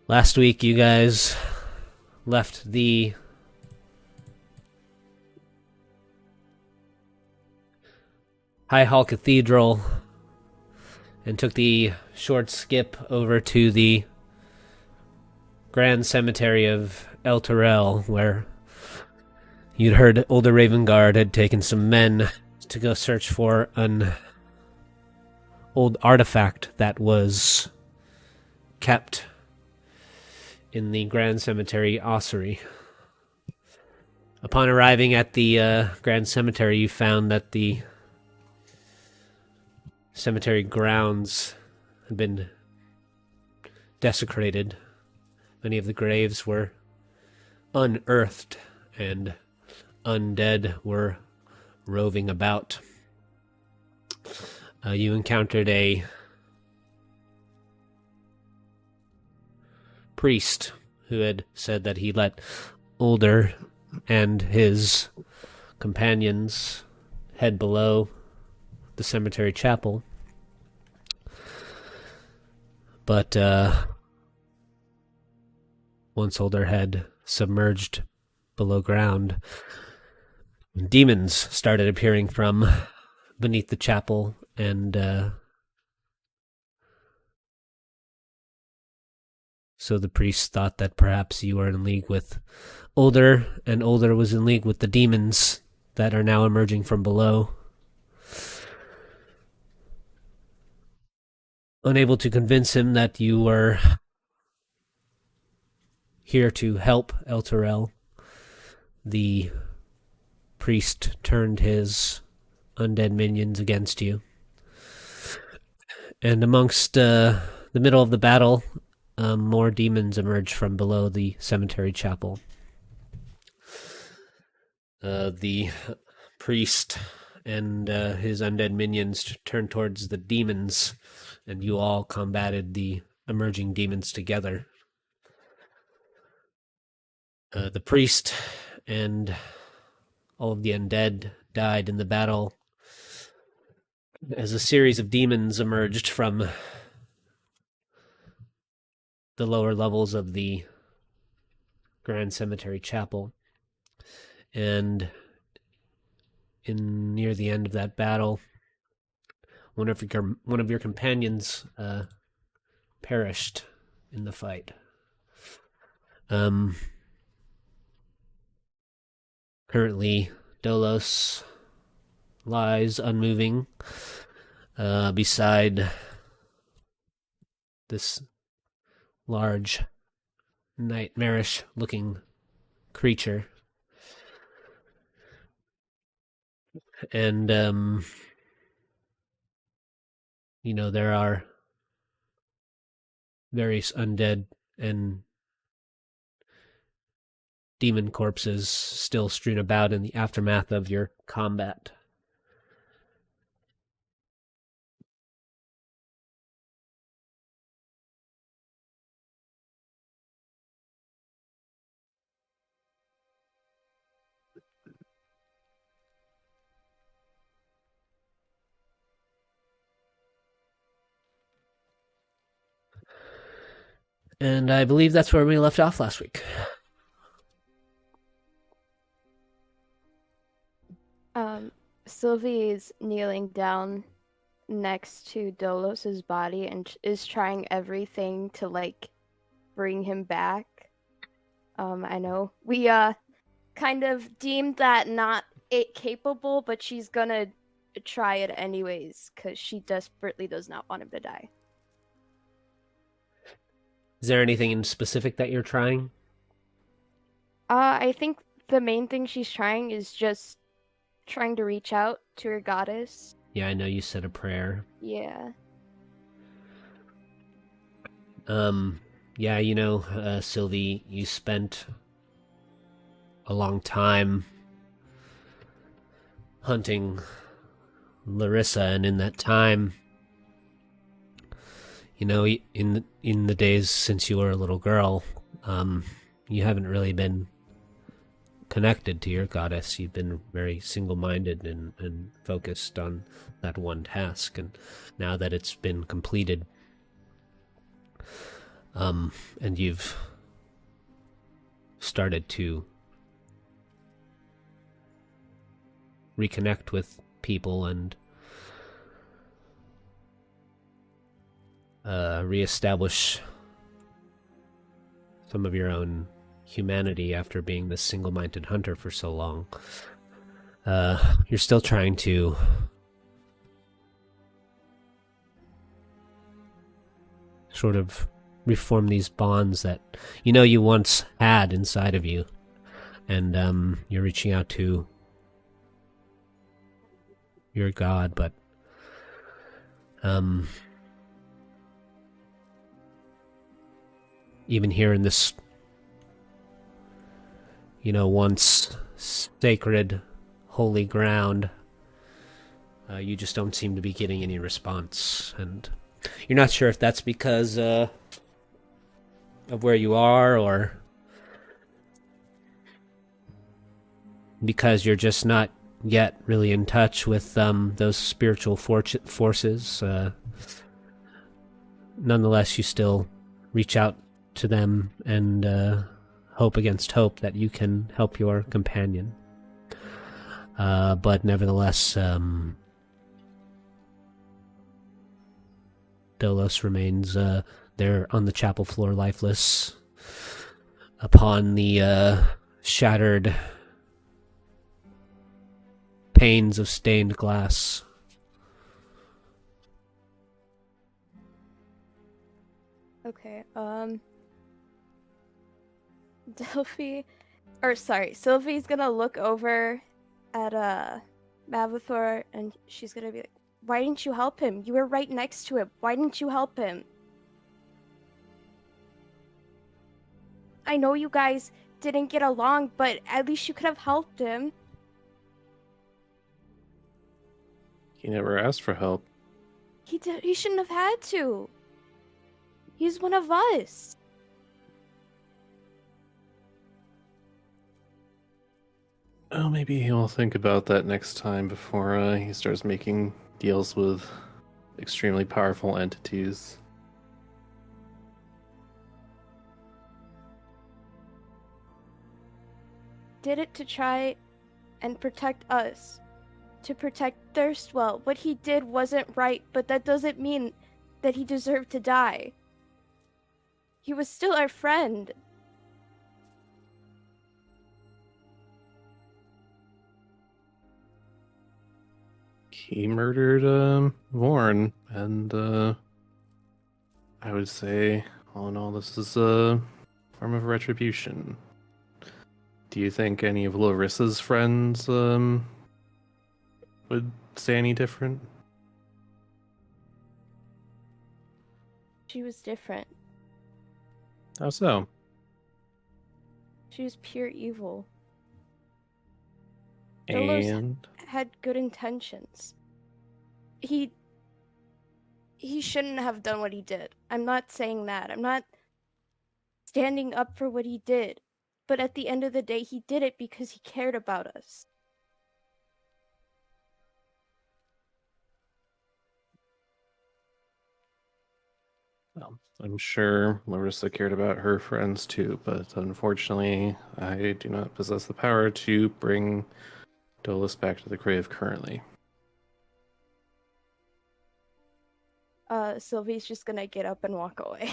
Last week you guys left the High Hall Cathedral and took the short skip over to the Grand Cemetery of El Terrell, where you'd heard Ulder Ravenguard had taken some men to go search for an old artifact that was kept in the Grand Cemetery ossuary. Upon arriving at the Grand Cemetery, you found that the cemetery grounds had been desecrated. Many of the graves were unearthed, and undead were roving about. You encountered a priest who had said that he let Ulder and his companions head below the cemetery chapel. But once Ulder had submerged below ground, demons started appearing from beneath the chapel, and so the priest thought that perhaps you were in league with Ulder, and Ulder was in league with the demons that are now emerging from below. Unable to convince him that you were here to help El Terrell, the priest turned his undead minions against you. And amongst the middle of the battle, more demons emerged from below the cemetery chapel. The priest and his undead minions turned towards the demons, and you all combated the emerging demons together. The priest and all of the undead died in the battle as a series of demons emerged from the lower levels of the Grand Cemetery Chapel. And near the end of that battle, one of your companions perished in the fight. Currently, Dolos lies unmoving beside this large, nightmarish-looking creature. And, there are various undead and demon corpses still strewn about in the aftermath of your combat. And I believe that's where we left off last week. Sylvie is kneeling down next to Dolos's body and is trying everything to, bring him back. I know we, kind of deemed that not capable, but she's gonna try it anyways, because she desperately does not want him to die. Is there anything in specific that you're trying? I think the main thing she's trying is just trying to reach out to her goddess. Yeah, I know you said a prayer. Yeah. Sylvie, you spent a long time hunting Larissa, and in that time, in the days since you were a little girl, you haven't really been connected to your goddess. You've been very single-minded and focused on that one task, and now that it's been completed, And you've started to reconnect with people and reestablish some of your own humanity after being this single-minded hunter for so long. You're still trying to sort of reform these bonds that you once had inside of you, and you're reaching out to your god, but even here in this once sacred holy ground, you just don't seem to be getting any response, and you're not sure if that's because of where you are, or because you're just not yet really in touch with those spiritual forces. Nonetheless, you still reach out to them and hope against hope that you can help your companion. But nevertheless, Dolos remains there on the chapel floor, lifeless, upon the shattered panes of stained glass. Okay, Sylvie's gonna look over at Mavathor, and she's gonna be like, "Why didn't you help him? You were right next to him. Why didn't you help him? I know you guys didn't get along, but at least you could have helped him." He never asked for help. He shouldn't have had to. He's one of us. Oh, maybe he'll think about that next time before he starts making deals with extremely powerful entities. Did it to try and protect us. To protect Thirstwell. What he did wasn't right, but that doesn't mean that he deserved to die. He was still our friend. He murdered Vorn, and I would say, all in all, this is a form of retribution. Do you think any of Larissa's friends would say any different? She was different. How so? She was pure evil. And Had good intentions. He shouldn't have done what he did. I'm not saying that. I'm not standing up for what he did. But at the end of the day, he did it because he cared about us. well, I'm sure Larissa cared about her friends too, but unfortunately, I do not possess the power to bring Dolus back to the grave currently. Sylvie's just gonna get up and walk away.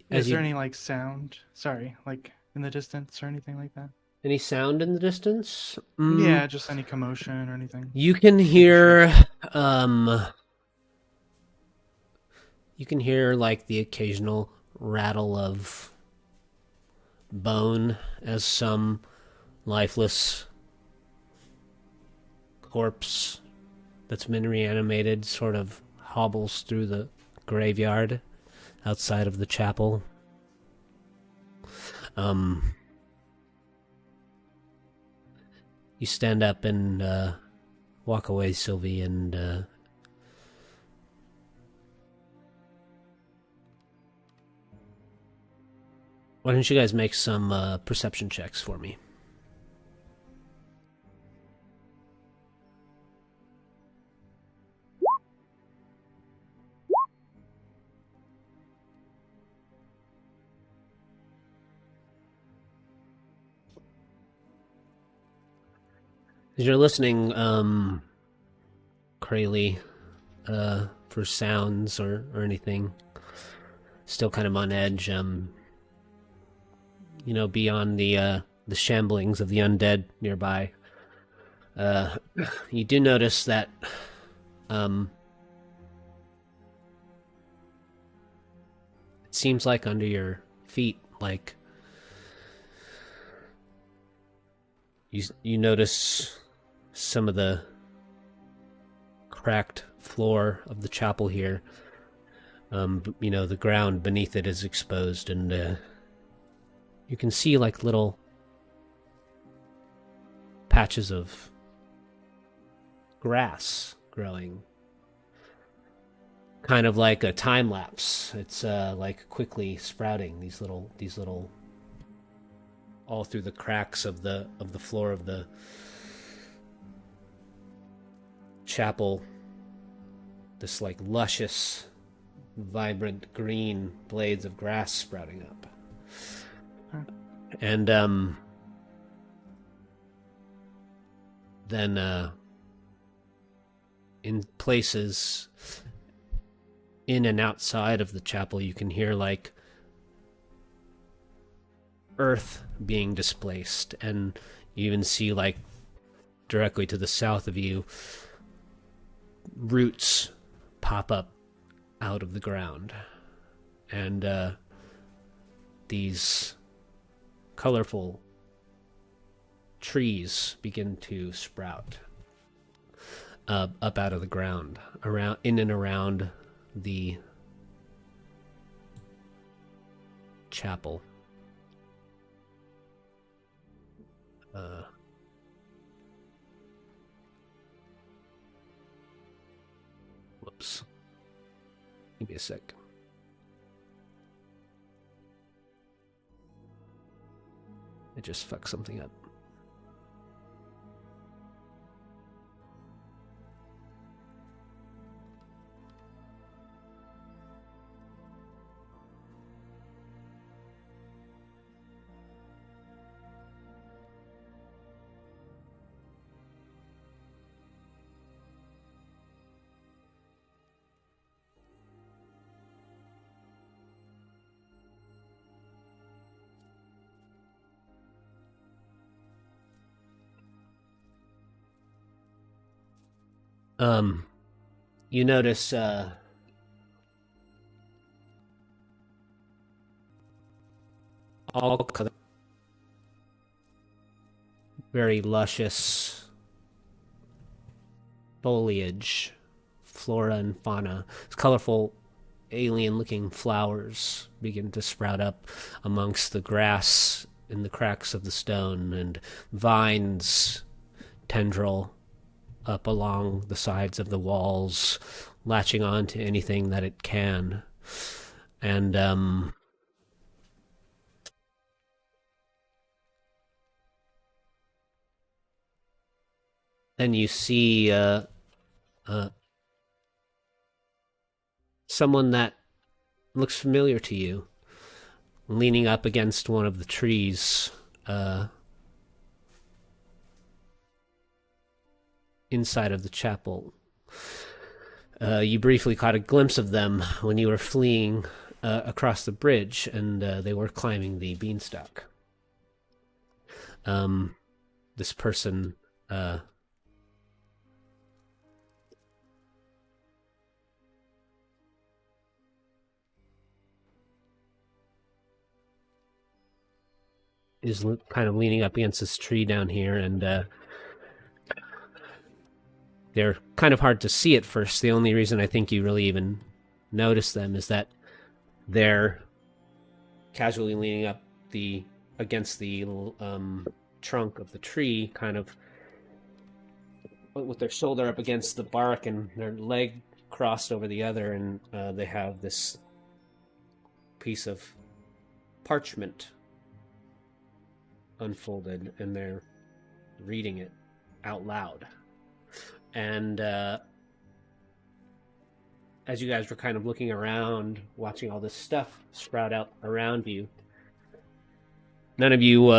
Is there any sound? Sorry, in the distance or anything like that? Any sound in the distance? Yeah, just any commotion or anything. You can hear the occasional rattle of bone as some lifeless corpse that's been reanimated sort of hobbles through the graveyard outside of the chapel. You stand up and walk away, Sylvie, and why don't you guys make some perception checks for me? As you're listening, Crayley, for sounds or anything, still kind of on edge, beyond the shamblings of the undead nearby, you do notice that, it seems like under your feet, like, you notice some of the cracked floor of the chapel here. The ground beneath it is exposed, and you can see like little patches of grass growing, kind of like a time lapse. It's like quickly sprouting, these little all through the cracks of the floor of the chapel. This like luscious, vibrant green blades of grass sprouting up. And then in places in and outside of the chapel, you can hear like earth being displaced, and you even see like directly to the south of you roots pop up out of the ground, and these colorful trees begin to sprout up out of the ground, in and around the chapel. Whoops. Give me a sec. I just fucked something up. You notice, all very luscious foliage, flora and fauna. It's colorful, alien-looking flowers begin to sprout up amongst the grass in the cracks of the stone, and vines tendril up along the sides of the walls, latching on to anything that it can. And then you see someone that looks familiar to you, leaning up against one of the trees inside of the chapel. You briefly caught a glimpse of them when you were fleeing across the bridge, and they were climbing the beanstalk. This person is kind of leaning up against this tree down here, and they're kind of hard to see at first. The only reason I think you really even notice them is that they're casually leaning up against the trunk of the tree, kind of with their shoulder up against the bark and their leg crossed over the other, and they have this piece of parchment unfolded, and they're reading it out loud. And as you guys were kind of looking around, watching all this stuff sprout out around you, none of you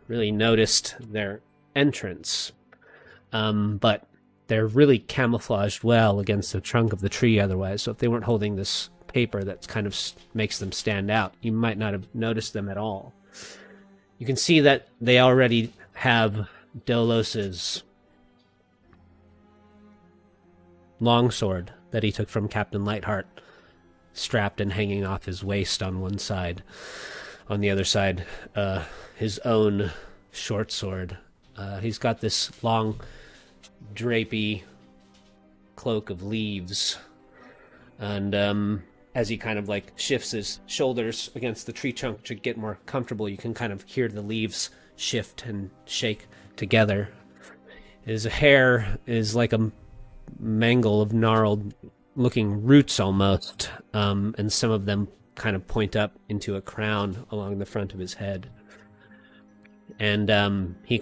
really noticed their entrance. but they're really camouflaged well against the trunk of the tree otherwise. So if they weren't holding this paper that kind of makes them stand out, you might not have noticed them at all. You can see that they already have Dolos's longsword that he took from Captain Lightheart strapped and hanging off his waist on one side. On the other side, his own short sword. He's got this long, drapey cloak of leaves, and as he kind of like shifts his shoulders against the tree trunk to get more comfortable, you can kind of hear the leaves shift and shake together. His hair is like a mangle of gnarled looking roots almost, and some of them kind of point up into a crown along the front of his head. And he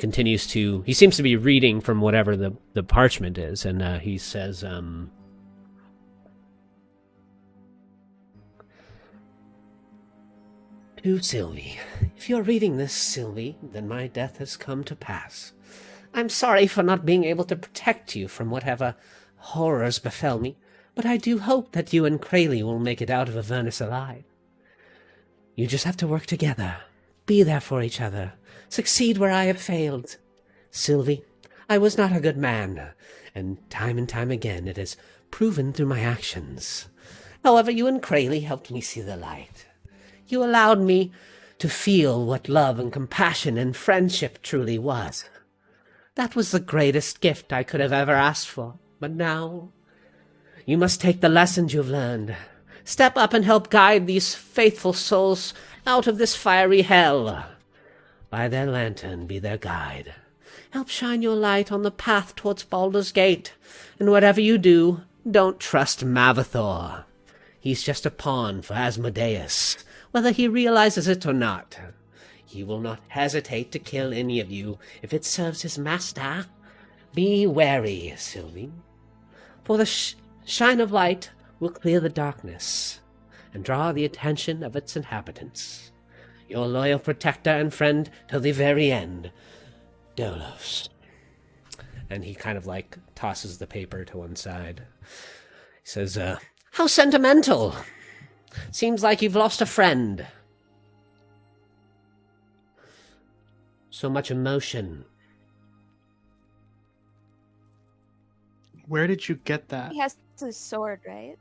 seems to be reading from whatever the parchment is, and he says, To Sylvie. If you're reading this, Sylvie, then my death has come to pass. I'm sorry for not being able to protect you from whatever horrors befell me, but I do hope that you and Crayley will make it out of Avernus alive. You just have to work together, be there for each other, succeed where I have failed. Sylvie, I was not a good man, and time again it has proven through my actions. However, you and Crayley helped me see the light. You allowed me to feel what love and compassion and friendship truly was. That was the greatest gift I could have ever asked for. But now, you must take the lessons you've learned. Step up and help guide these faithful souls out of this fiery hell. By their lantern be their guide. Help shine your light on the path towards Baldur's Gate. And whatever you do, don't trust Mavathor. He's just a pawn for Asmodeus, whether he realizes it or not. He will not hesitate to kill any of you if it serves his master. Be wary, Sylvie, for the shine of light will clear the darkness and draw the attention of its inhabitants. Your loyal protector and friend till the very end, Dolos. And he kind of like tosses the paper to one side. He says, How sentimental! Seems like you've lost a friend. So much emotion. Where did you get that? He has his sword, right?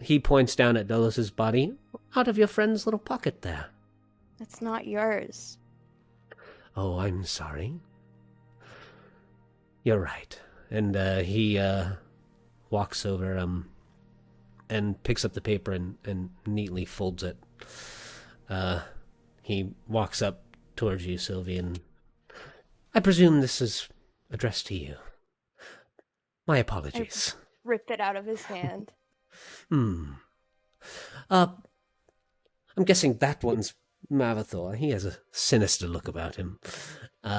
He points down at Dolos's body. Out of your friend's little pocket there. That's not yours. Oh, I'm sorry. You're right. And he walks over and picks up the paper and neatly folds it. He walks up towards you, Sylvie, and I presume this is addressed to you. My apologies. I ripped it out of his hand. I'm guessing that one's Mavathor. He has a sinister look about him.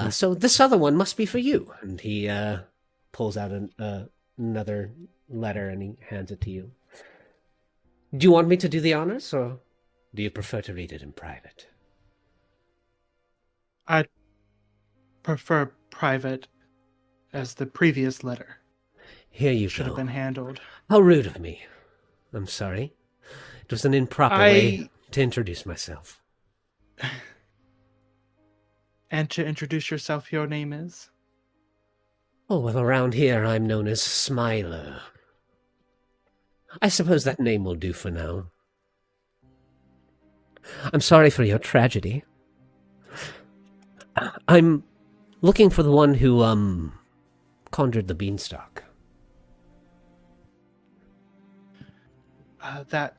So this other one must be for you. And he pulls out another letter and he hands it to you. Do you want me to do the honors, or do you prefer to read it in private? I'd prefer private, as the previous letter. Here you should have been handled. How rude of me. I'm sorry. It was an improper way to introduce myself. And to introduce yourself, your name is? Oh, well, around here I'm known as Smiler. I suppose that name will do for now. I'm sorry for your tragedy. I'm looking for the one who, conjured the beanstalk. That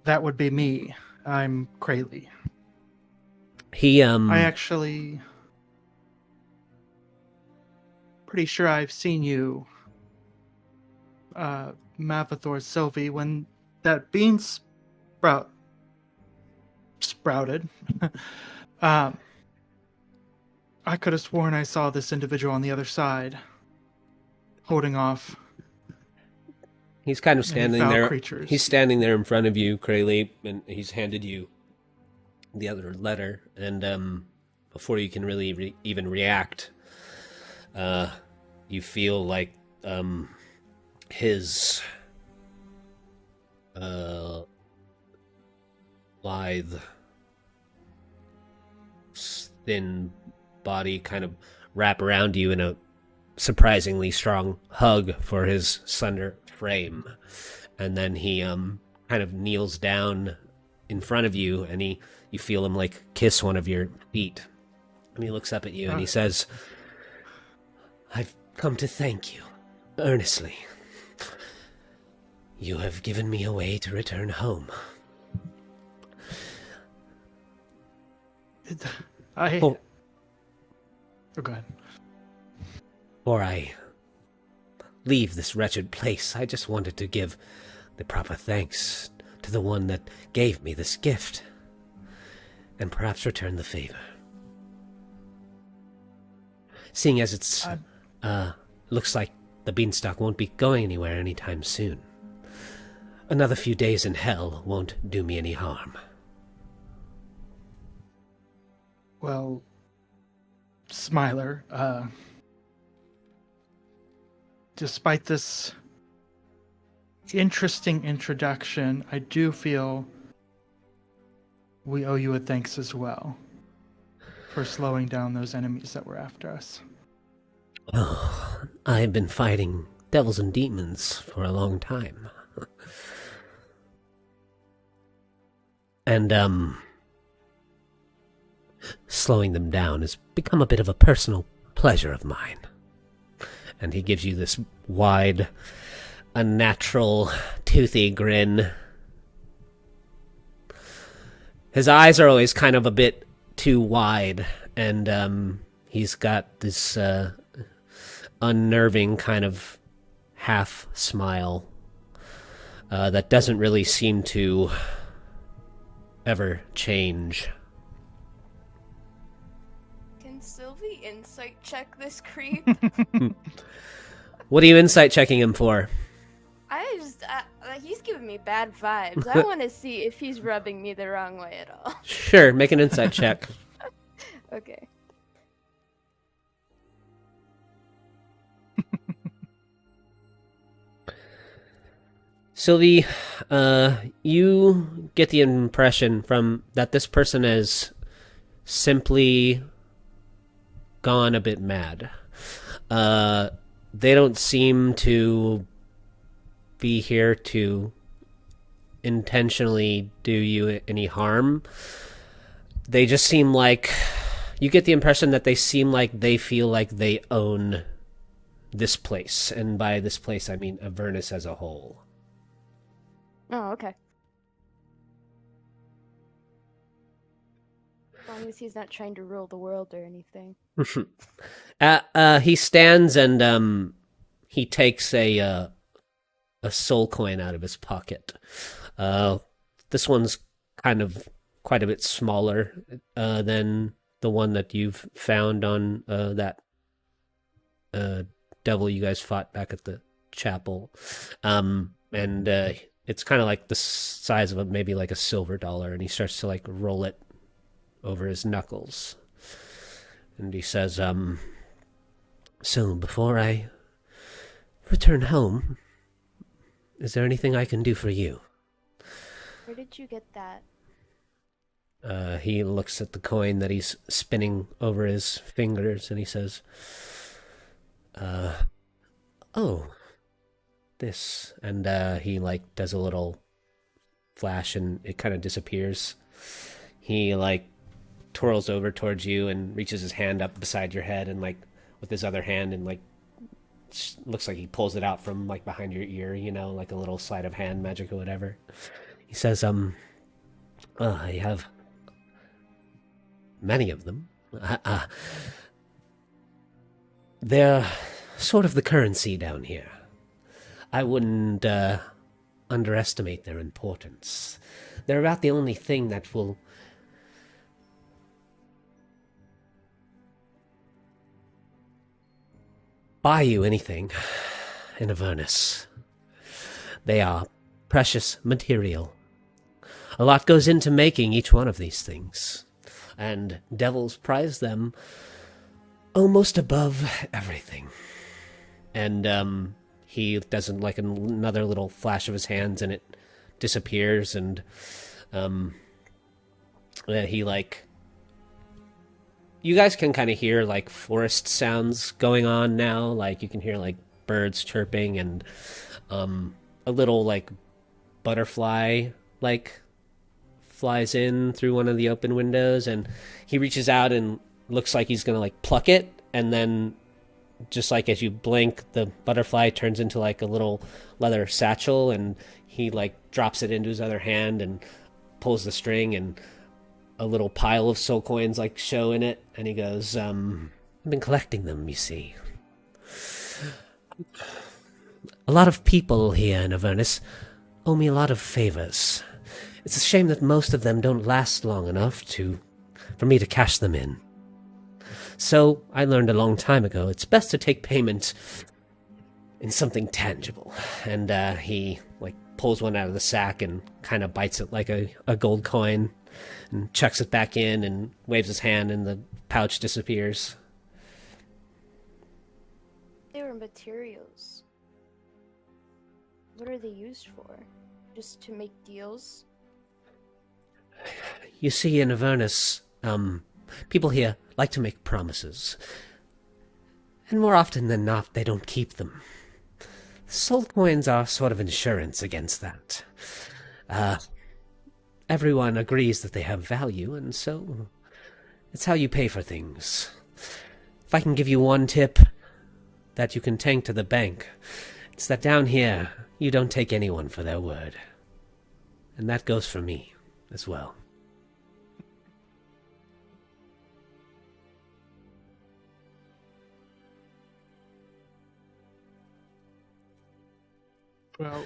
would be me. I'm Crayley. I actually... pretty sure I've seen you, Mavathor Sylvie, when that bean sprouted. I could have sworn I saw this individual on the other side, holding off. He's kind of standing there. Creatures. He's standing there in front of you, Crayley, and he's handed you the other letter, and before you can really even react, you feel like his lithe, thin body kind of wrap around you in a surprisingly strong hug for his slender frame. And then he kind of kneels down in front of you, and you feel him like kiss one of your feet. And he looks up at you and he says, "I've come to thank you earnestly. You have given me a way to return home." Oh, go ahead. Before I leave this wretched place, I just wanted to give the proper thanks to the one that gave me this gift, and perhaps return the favor. Seeing as it's looks like the beanstalk won't be going anywhere anytime soon. Another few days in hell won't do me any harm. Well, Smiler, despite this interesting introduction, I do feel we owe you a thanks as well for slowing down those enemies that were after us. Oh, I've been fighting devils and demons for a long time. And, slowing them down has become a bit of a personal pleasure of mine. And he gives you this wide, unnatural, toothy grin. His eyes are always kind of a bit too wide, and he's got this unnerving kind of half smile that doesn't really seem to ever change. Can Sylvie insight check this creep? What are you insight checking him for? He's giving me bad vibes. I want to see if he's rubbing me the wrong way at all. Sure, make an insight check. Okay. Sylvie, you get the impression from that this person has simply gone a bit mad. They don't seem to be here to intentionally do you any harm. They just seem like, you get the impression that they seem like they feel like they own this place. And by this place, I mean Avernus as a whole. Oh, okay. As long as he's not trying to rule the world or anything. He stands and he takes a soul coin out of his pocket. This one's kind of quite a bit smaller than the one that you've found on that devil you guys fought back at the chapel. And it's kind of like the size of maybe like a silver dollar, and he starts to like roll it over his knuckles. And he says, "So before I return home, is there anything I can do for you?" Where did you get that? He looks at the coin that he's spinning over his fingers, and he says, "Oh, this." And he like does a little flash, and it kind of disappears. He like twirls over towards you and reaches his hand up beside your head, and like with his other hand, and like looks like he pulls it out from like behind your ear, you know, like a little sleight of hand magic or whatever. He says, "I have many of them. They're sort of the currency down here. I wouldn't underestimate their importance. They're about the only thing that will buy you anything in Avernus. They are precious material. A lot goes into making each one of these things, and devils prize them almost above everything. And he does like another little flash of his hands, and it disappears, and he like... You guys can kind of hear like forest sounds going on now. Like you can hear like birds chirping, and a little like butterfly like flies in through one of the open windows, and he reaches out and looks like he's gonna like pluck it, and then just like as you blink, the butterfly turns into like a little leather satchel, and he like drops it into his other hand and pulls the string, and a little pile of soul coins like show in it, and he goes, I've been collecting them, you see. A lot of people here in Avernus owe me a lot of favors. It's a shame that most of them don't last long enough for me to cash them in. So I learned a long time ago it's best to take payment in something tangible. And he like pulls one out of the sack and kind of bites it like a gold coin, and chucks it back in and waves his hand, and the pouch disappears. They were materials. What are they used for? Just to make deals? You see, in Avernus, people here like to make promises. And more often than not, they don't keep them. Soul coins are sort of insurance against that. Everyone agrees that they have value, and so it's how you pay for things. If I can give you one tip that you can take to the bank, it's that down here, you don't take anyone for their word. And that goes for me as well. Well,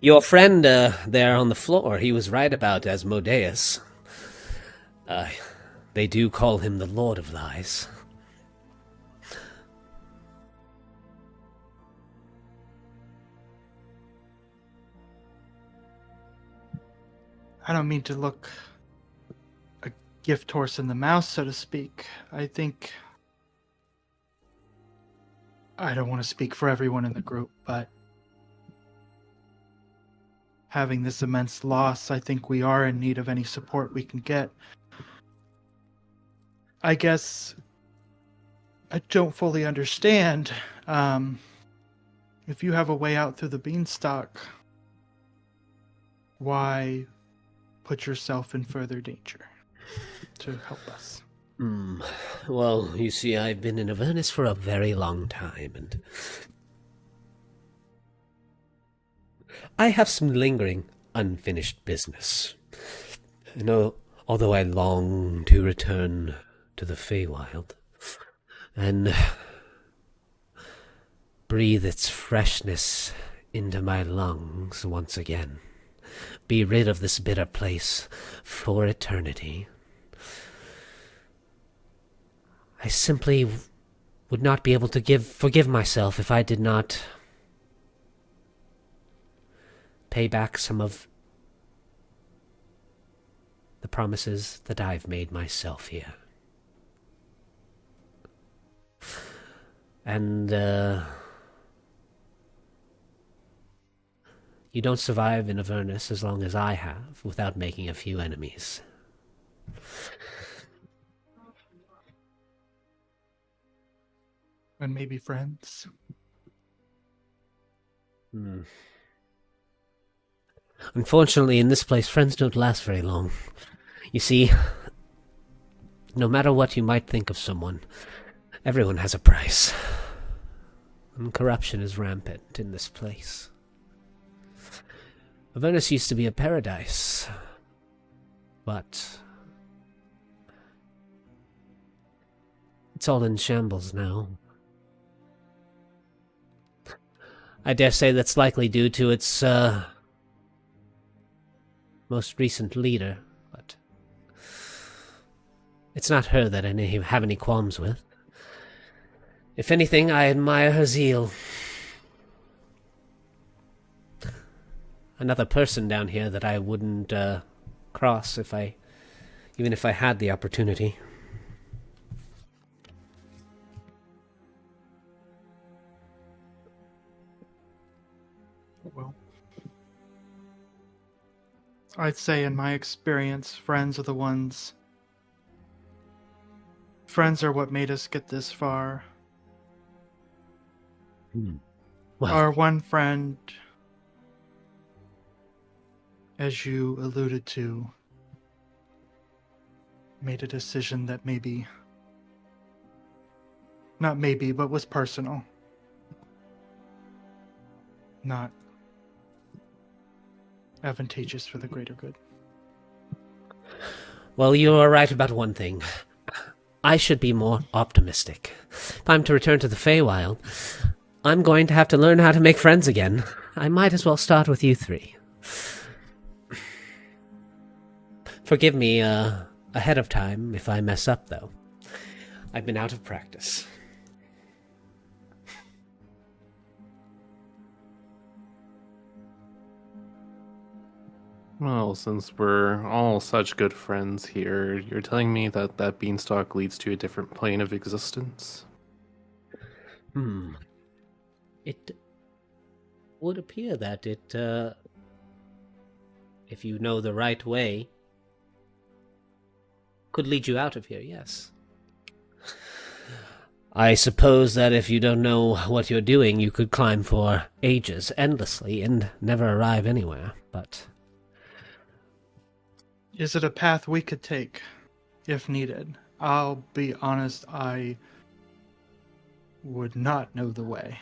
Your friend there on the floor, he was right about Asmodeus. They do call him the Lord of Lies. I don't mean to look a gift horse in the mouth, so to speak. I think... I don't want to speak for everyone in the group, but having this immense loss, I think we are in need of any support we can get. I guess I don't fully understand. If you have a way out through the beanstalk, why put yourself in further danger to help us? Well, you see, I've been in Avernus for a very long time, and I have some lingering, unfinished business. You know, although I long to return to the Feywild and breathe its freshness into my lungs once again, be rid of this bitter place for eternity, I simply would not be able to forgive myself if I did not pay back some of the promises that I've made myself here. And, you don't survive in Avernus as long as I have without making a few enemies. And maybe friends? Unfortunately, in this place, friends don't last very long. You see, no matter what you might think of someone, everyone has a price. And corruption is rampant in this place. Avernus used to be a paradise, but it's all in shambles now. I dare say that's likely due to its most recent leader, but it's not her that I have any qualms with. If anything, I admire her zeal. Another person down here that I wouldn't cross even if I had the opportunity. Well, I'd say in my experience, friends are what made us get this far. Well, Our one friend, as you alluded to, made a decision that not maybe, but was personal. Not advantageous for the greater good. well, you are right about one thing. I should be more optimistic. If I'm to return to the Feywild, I'm going to have to learn how to make friends again. I might as well start with you three. Forgive me ahead of time if I mess up, though. I've been out of practice. Well, since we're all such good friends here, you're telling me that that beanstalk leads to a different plane of existence? It would appear that if you know the right way, could lead you out of here, yes. I suppose that if you don't know what you're doing, you could climb for ages, endlessly, and never arrive anywhere, but... Is it a path we could take, if needed? I'll be honest, I would not know the way.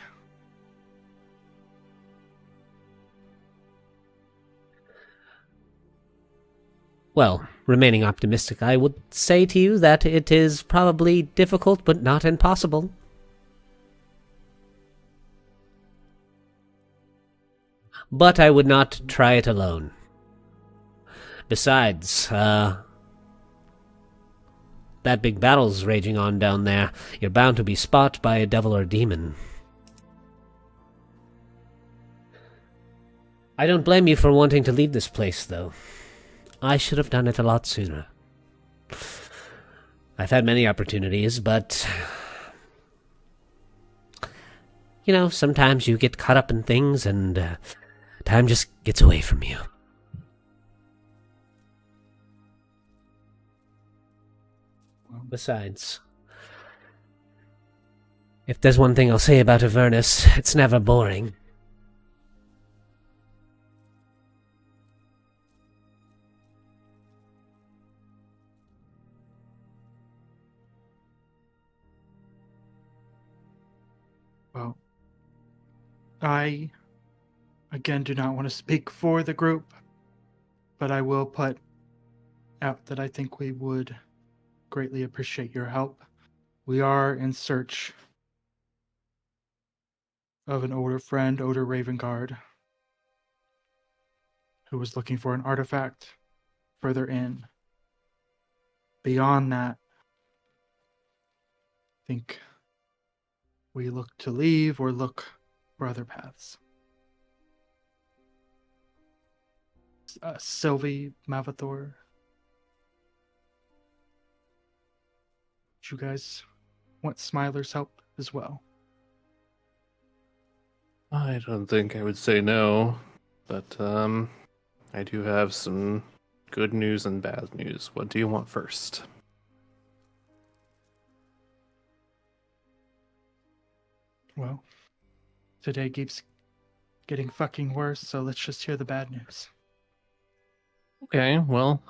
Well, remaining optimistic, I would say to you that it is probably difficult, but not impossible. But I would not try it alone. Besides, that big battle's raging on down there. You're bound to be spotted by a devil or demon. I don't blame you for wanting to leave this place, though. I should have done it a lot sooner. I've had many opportunities, but... You know, sometimes you get caught up in things and time just gets away from you. Besides, if there's one thing I'll say about Avernus, it's never boring. Well, I, again, do not want to speak for the group, but I will put out that I think we would greatly appreciate your help. We are in search of an older friend, Ulder Ravenguard, who was looking for an artifact further in. Beyond that, I think we look to leave or look for other paths. Sylvie, Mavathor, do you guys want Smiler's help as well? I don't think I would say no, but I do have some good news and bad news. What do you want first? Well, today keeps getting fucking worse, so let's just hear the bad news. Okay, well,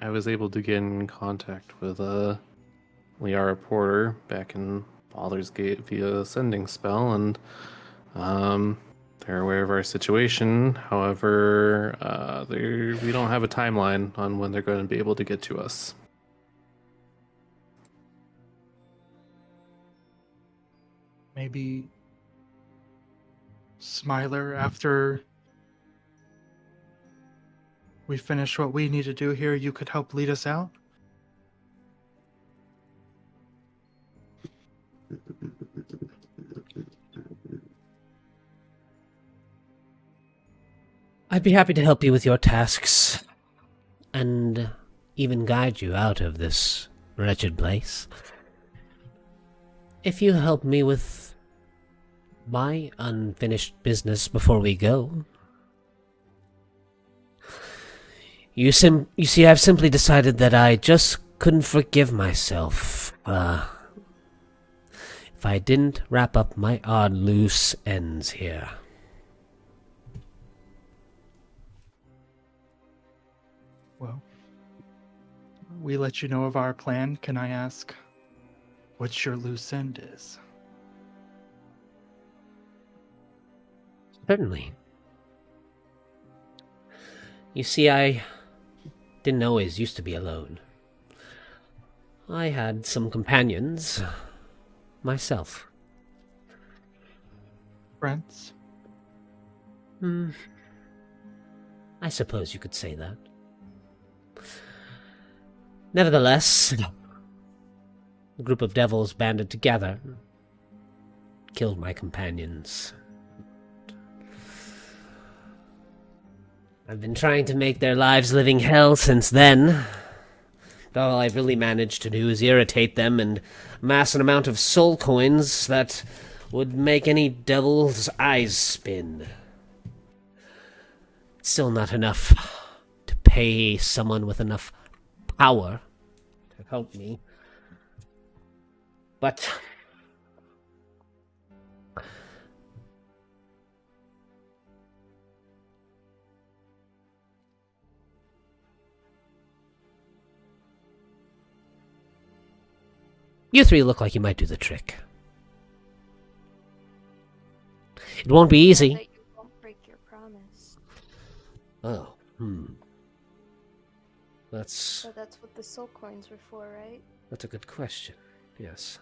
I was able to get in contact with Liara Porter back in Baldur's Gate via sending spell, and they're aware of our situation. However, we don't have a timeline on when they're going to be able to get to us. Maybe Smiler, after we finish what we need to do here, you could help lead us out? I'd be happy to help you with your tasks, and even guide you out of this wretched place. If you help me with my unfinished business before we go. You see, I've simply decided that I just couldn't forgive myself, if I didn't wrap up my odd loose ends here. Well, we let you know of our plan. Can I ask what your loose end is? Certainly. You see, I didn't always used to be alone. I had some companions myself. Friends? I suppose you could say that. Nevertheless, a group of devils banded together, killed my companions. I've been trying to make their lives living hell since then. All I've really managed to do is irritate them and amass an amount of soul coins that would make any devil's eyes spin. It's still not enough to pay someone with enough power to help me. But you three look like you might do the trick. It won't be easy. That you won't break your promise. Oh, That's So that's what the soul coins were for, right? a good question. Yes.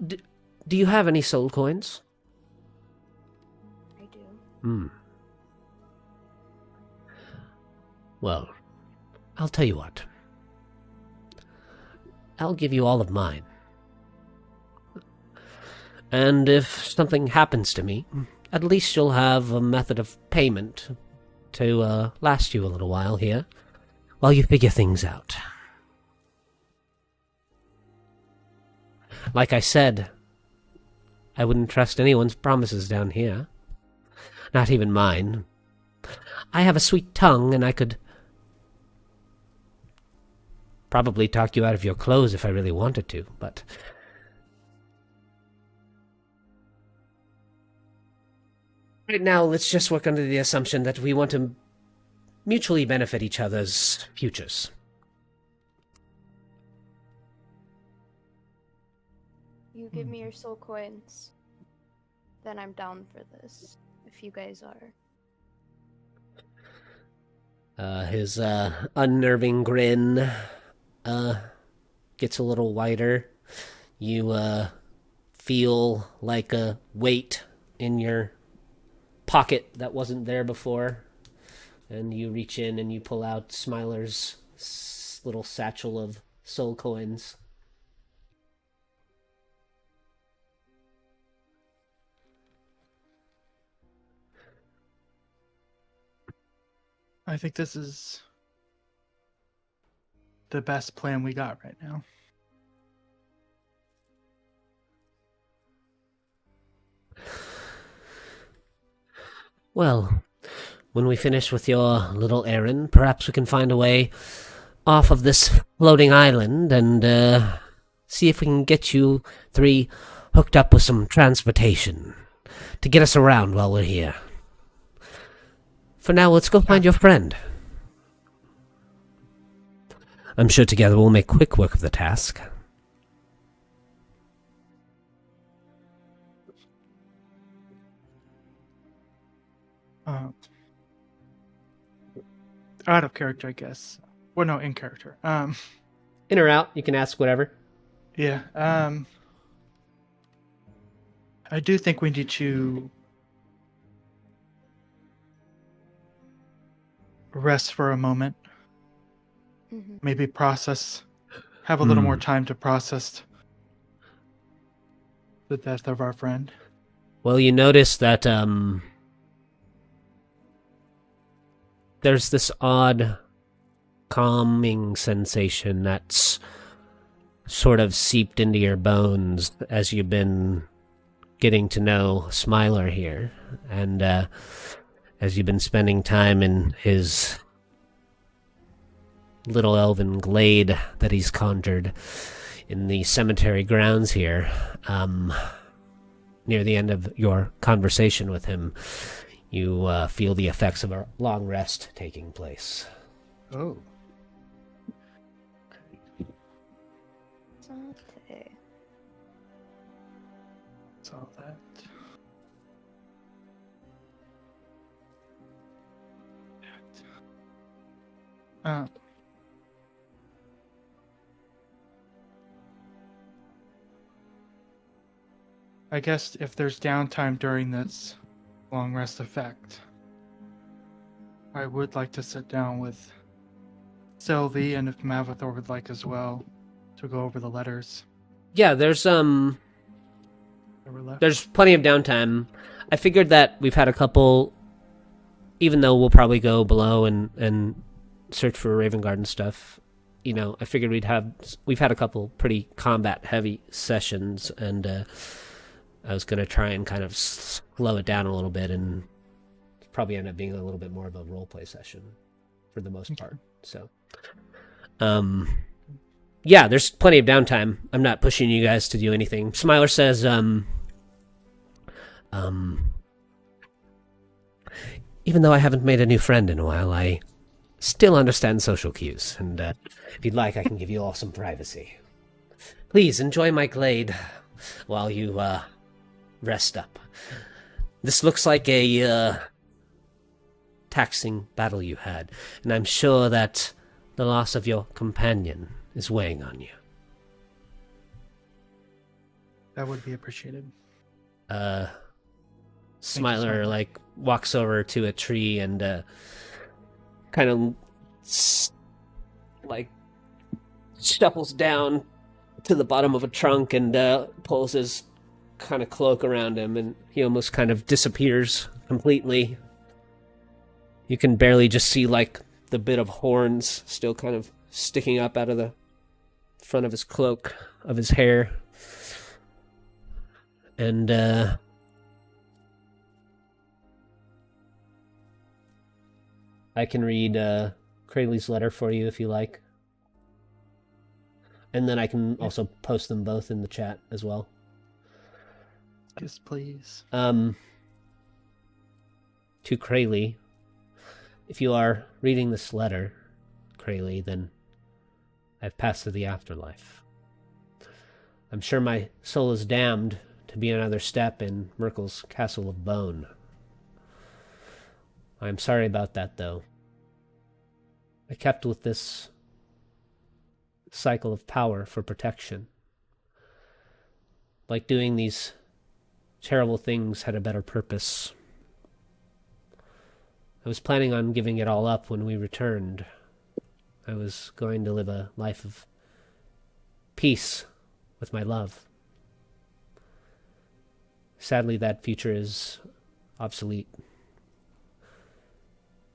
Do you have any soul coins? I do. Well, I'll tell you what. I'll give you all of mine. And if something happens to me, at least you'll have a method of payment to last you a little while here, while you figure things out. Like I said, I wouldn't trust anyone's promises down here. Not even mine. I have a sweet tongue, and I could probably talk you out of your clothes if I really wanted to, but right now, let's just work under the assumption that we want to mutually benefit each other's futures. You give me your soul coins, then I'm down for this. If you guys are. His unnerving grin gets a little wider. You feel like a weight in your pocket that wasn't there before, and you reach in and you pull out Smiler's little satchel of soul coins. I think this is the best plan we got right now. Well, when we finish with your little errand, perhaps we can find a way off of this floating island and see if we can get you three hooked up with some transportation to get us around while we're here. For now, let's go find your friend. I'm sure together we'll make quick work of the task. Out of character, I guess. Well, no, in character. In or out, you can ask whatever. Yeah. I do think we need to rest for a moment. Mm-hmm. Maybe have a little more time to process the death of our friend. Well, you notice that there's this odd calming sensation that's sort of seeped into your bones as you've been getting to know Smiler here, and as you've been spending time in his little elven glade that he's conjured in the cemetery grounds here. Near the end of your conversation with him, you feel the effects of a long rest taking place. Oh. Sante. Saw that. I guess if there's downtime during this long rest effect, I would like to sit down with Sylvie, and if Mavathor would like as well, to go over the letters Yeah, there's that were left. There's plenty of downtime. I figured that we've had a couple, even though we'll probably go below and search for Ravenguard and stuff. You know, I figured we've had a couple pretty combat heavy sessions, and I was gonna try and kind of slow it down a little bit, and probably end up being a little bit more of a roleplay session for the most part. So, yeah, there's plenty of downtime. I'm not pushing you guys to do anything. Smiler says, even though I haven't made a new friend in a while, I still understand social cues, and if you'd like, I can give you all some privacy. Please enjoy my glade while you rest up. This looks like a taxing battle you had, and I'm sure that the loss of your companion is weighing on you. That would be appreciated. Smiler like walks over to a tree and kind of like shuffles down to the bottom of a trunk and pulls his kind of cloak around him, and he almost kind of disappears completely. You can barely just see like the bit of horns still kind of sticking up out of the front of his cloak, of his hair. And I can read Crayley's letter for you if you like. And then I can also post them both in the chat as well. Yes, please. To Crayley, if you are reading this letter, Crayley, then I've passed to the afterlife. I'm sure my soul is damned to be another step in Merkel's castle of bone. I'm sorry about that, though. I kept with this cycle of power for protection. Like doing these terrible things had a better purpose. I was planning on giving it all up when we returned. I was going to live a life of peace with my love. Sadly, that future is obsolete.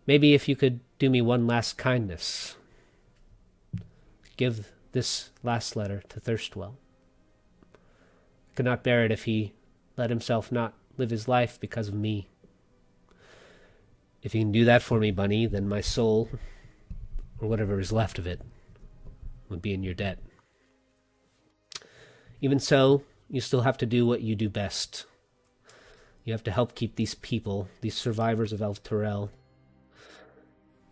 Maybe if you could do me one last kindness, give this last letter to Thirstwell. I could not bear it if he let himself not live his life because of me. If you can do that for me, Bunny, then my soul, or whatever is left of it, would be in your debt. Even so, you still have to do what you do best. You have to help keep these people, these survivors of Elf Terrell.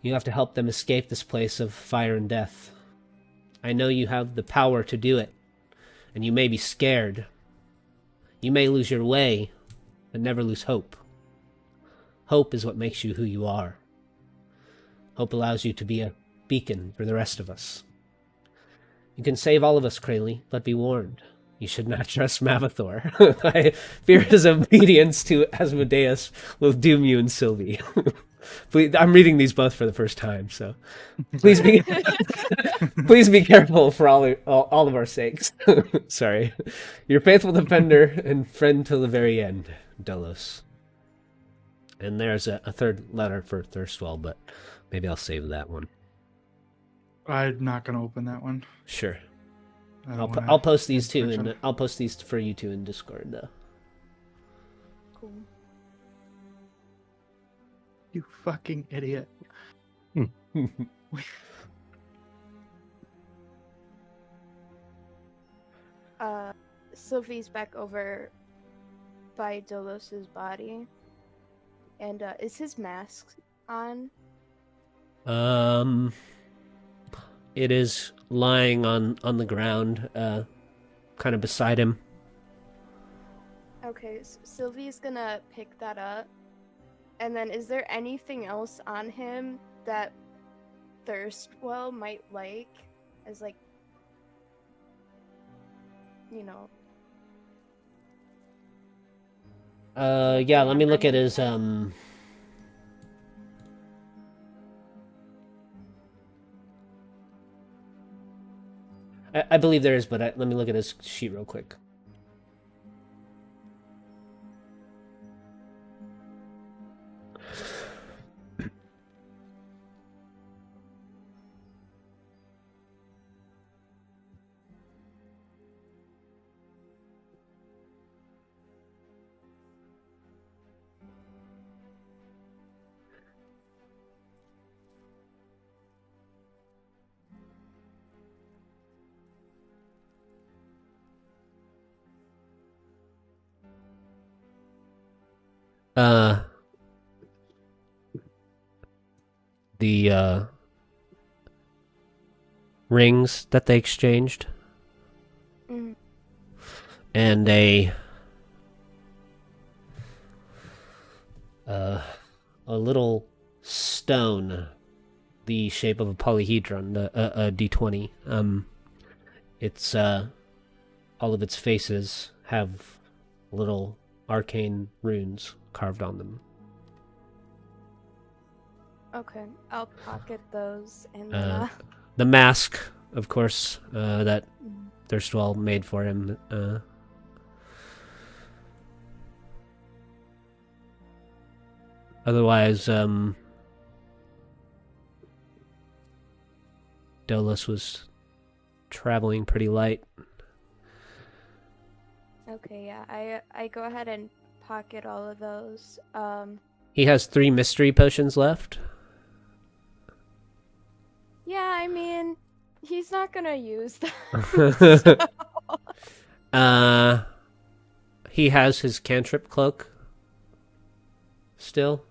You have to help them escape this place of fire and death. I know you have the power to do it, and you may be scared. You may lose your way, but never lose hope. Hope is what makes you who you are. Hope allows you to be a beacon for the rest of us. You can save all of us, Crayley, but be warned. You should not trust Mavathor. I fear his obedience to Asmodeus will doom you and Sylvie. Please, I'm reading these both for the first time, so please be please be careful for all of our sakes. Sorry. Your faithful defender and friend till the very end, Delos. And there's a third letter for Thirstwell, but maybe I'll save that one. I'm not gonna open that one. Sure. I don't wanna I'll post these get two, attention. and I'll post these for you two in Discord, though. Cool. You fucking idiot. Sylvie's back over by Dolos's body. And is his mask on? It is lying on the ground, kind of beside him. Okay, so Sylvie's gonna pick that up. And then is there anything else on him that Thirstwell might like? As like, you know. Yeah, let me look at his, I believe there is, but let me look at his sheet real quick. The rings that they exchanged, Mm. and a little stone, the shape of a polyhedron, a D20. It's all of its faces have little arcane runes carved on them. Okay, I'll pocket those and then The mask, of course, that Thirstwell made for him. Otherwise, Dolus was traveling pretty light. Okay, yeah, I go ahead and pocket all of those. He has 3 mystery potions left. Yeah, I mean, he's not gonna use them. He has his cantrip cloak still.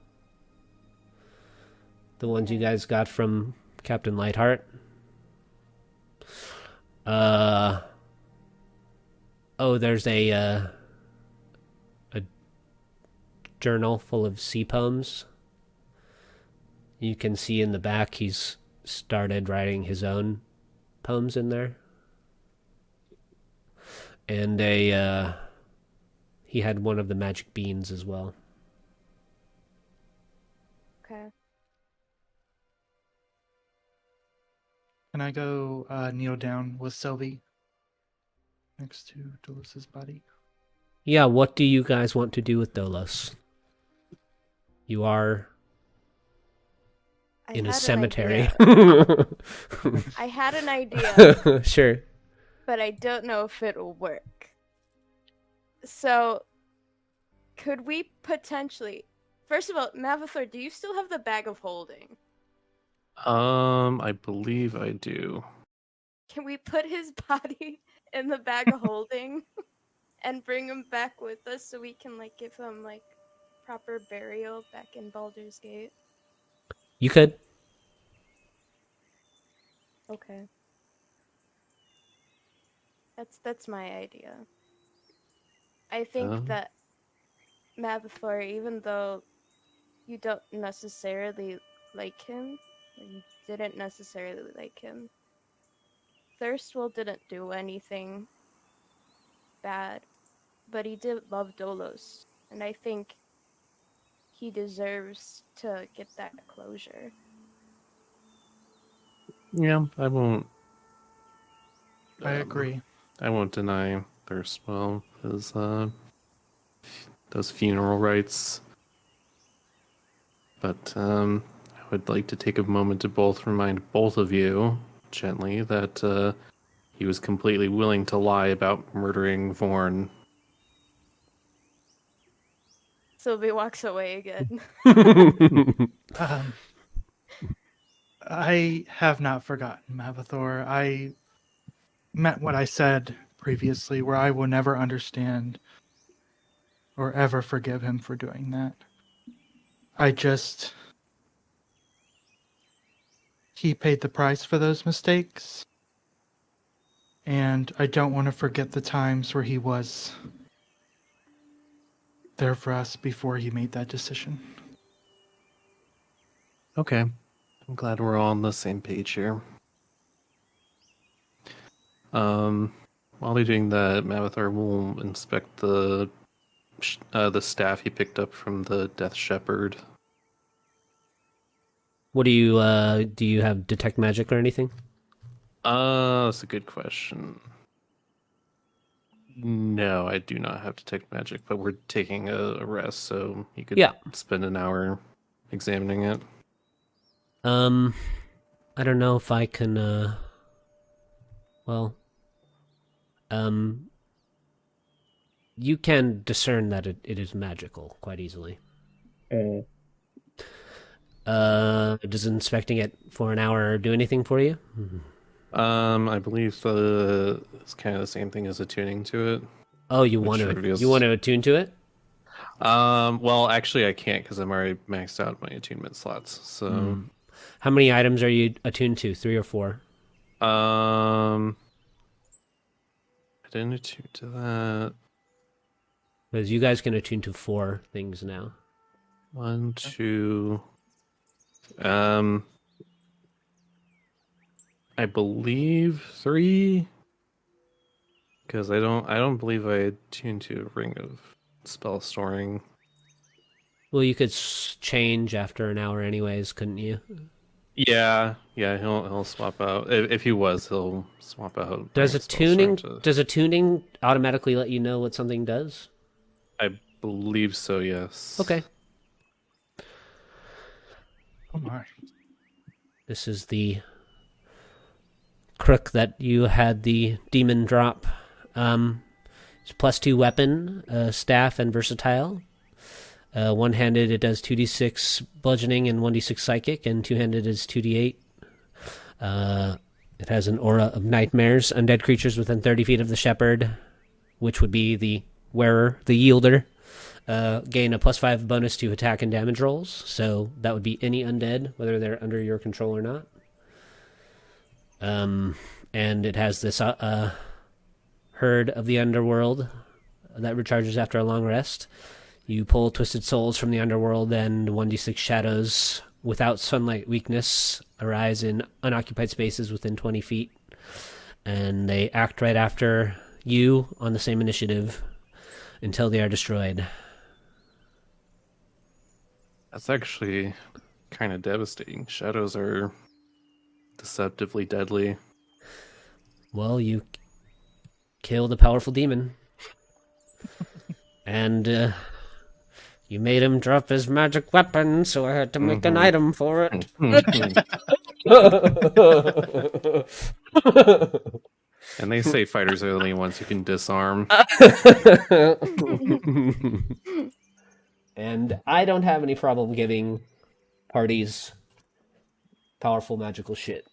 The ones you guys got from Captain Lightheart. There's a journal full of sea poems. You can see in the back he's started writing his own poems in there. And he had one of the magic beans as well. Okay. Can I go kneel down with Sylvie next to Dolos's body? Yeah, what do you guys want to do with Dolos? You are in a cemetery. I had an idea, Sure. but I don't know if it'll work. So, could we potentially... First of all, Mavathor, do you still have the bag of holding? I believe I do. Can we put his body in the bag of holding and bring him back with us so we can like give him like proper burial back in Baldur's Gate? You could. Okay. That's my idea. I think that Mavathor, even though you don't necessarily like him, or you didn't necessarily like him, Thirstwell didn't do anything bad, but he did love Dolos, and I think he deserves to get that closure. Yeah, I won't. I agree. I won't deny Thirstwell his those funeral rites. But I would like to take a moment to both remind both of you, gently, that he was completely willing to lie about murdering Vorn. Sylvie walks away again. Um, I have not forgotten, Mavathor. I meant what I said previously, where I will never understand or ever forgive him for doing that. He paid the price for those mistakes. And I don't want to forget the times where he was there for us before he made that decision. Okay. I'm glad we're all on the same page here. While they're doing that, Mavathor will inspect the staff he picked up from the Death Shepherd. What do you have detect magic or anything? That's a good question. No, I do not have detect magic, but we're taking a rest, so you could spend an hour examining it. I don't know if I can, you can discern that it is magical quite easily. Does inspecting it for an hour do anything for you? I believe it's kind of the same thing as attuning to it. Oh, you want to attune to it? Well, actually, I can't because I'm already maxed out my attunement slots. So, how many items are you attuned to? 3 or 4? I didn't attune to that. Because you guys can attune to 4 things now. 1, 2. I believe 3. Because I don't believe I attuned to a ring of spell storing. Well, you could change after an hour anyways, couldn't you? Yeah, he'll swap out. If he was, he'll swap out. Does attuning automatically let you know what something does? I believe so, yes. Okay. Oh my. This is the crook that you had the demon drop. It's +2 weapon, staff, and versatile. One-handed, it does 2d6 bludgeoning and 1d6 psychic, and two-handed is 2d8. It has an aura of nightmares, undead creatures within 30 feet of the shepherd, which would be the wearer, the yielder, gain a +5 bonus to attack and damage rolls. So that would be any undead, whether they're under your control or not. And it has this herd of the underworld that recharges after a long rest. You pull twisted souls from the underworld, and 1d6 shadows without sunlight weakness arise in unoccupied spaces within 20 feet. And they act right after you on the same initiative until they are destroyed. That's actually kind of devastating. Shadows are deceptively deadly. Well, you killed a powerful demon. And you made him drop his magic weapon, so I had to make an item for it. And they say fighters are the only ones who can disarm. And I don't have any problem giving parties powerful magical shit.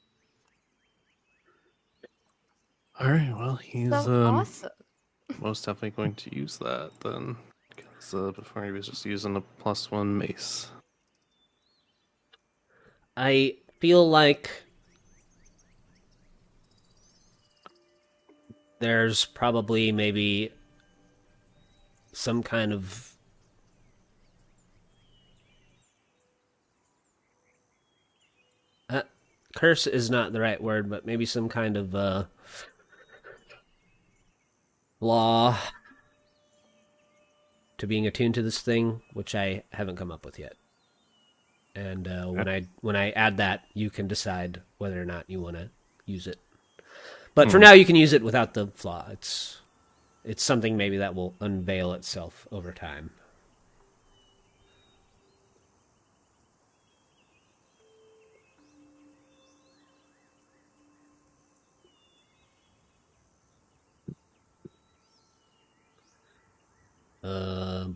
All right, well, he's awesome. most definitely going to use that then. Because before he was just using a +1 mace. I feel like there's probably maybe some kind of curse is not the right word, but maybe some kind of law to being attuned to this thing, which I haven't come up with yet. And when I add that, you can decide whether or not you want to use it. But for now, you can use it without the flaw. It's something maybe that will unveil itself over time.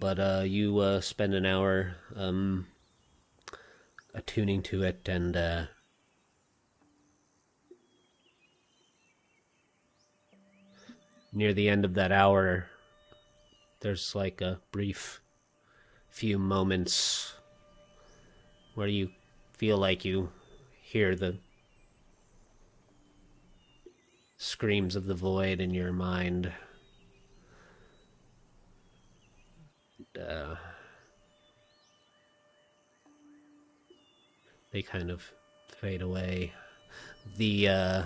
but you spend an hour attuning to it, and near the end of that hour, there's like a brief few moments where you feel like you hear the screams of the void in your mind. They kind of fade away. The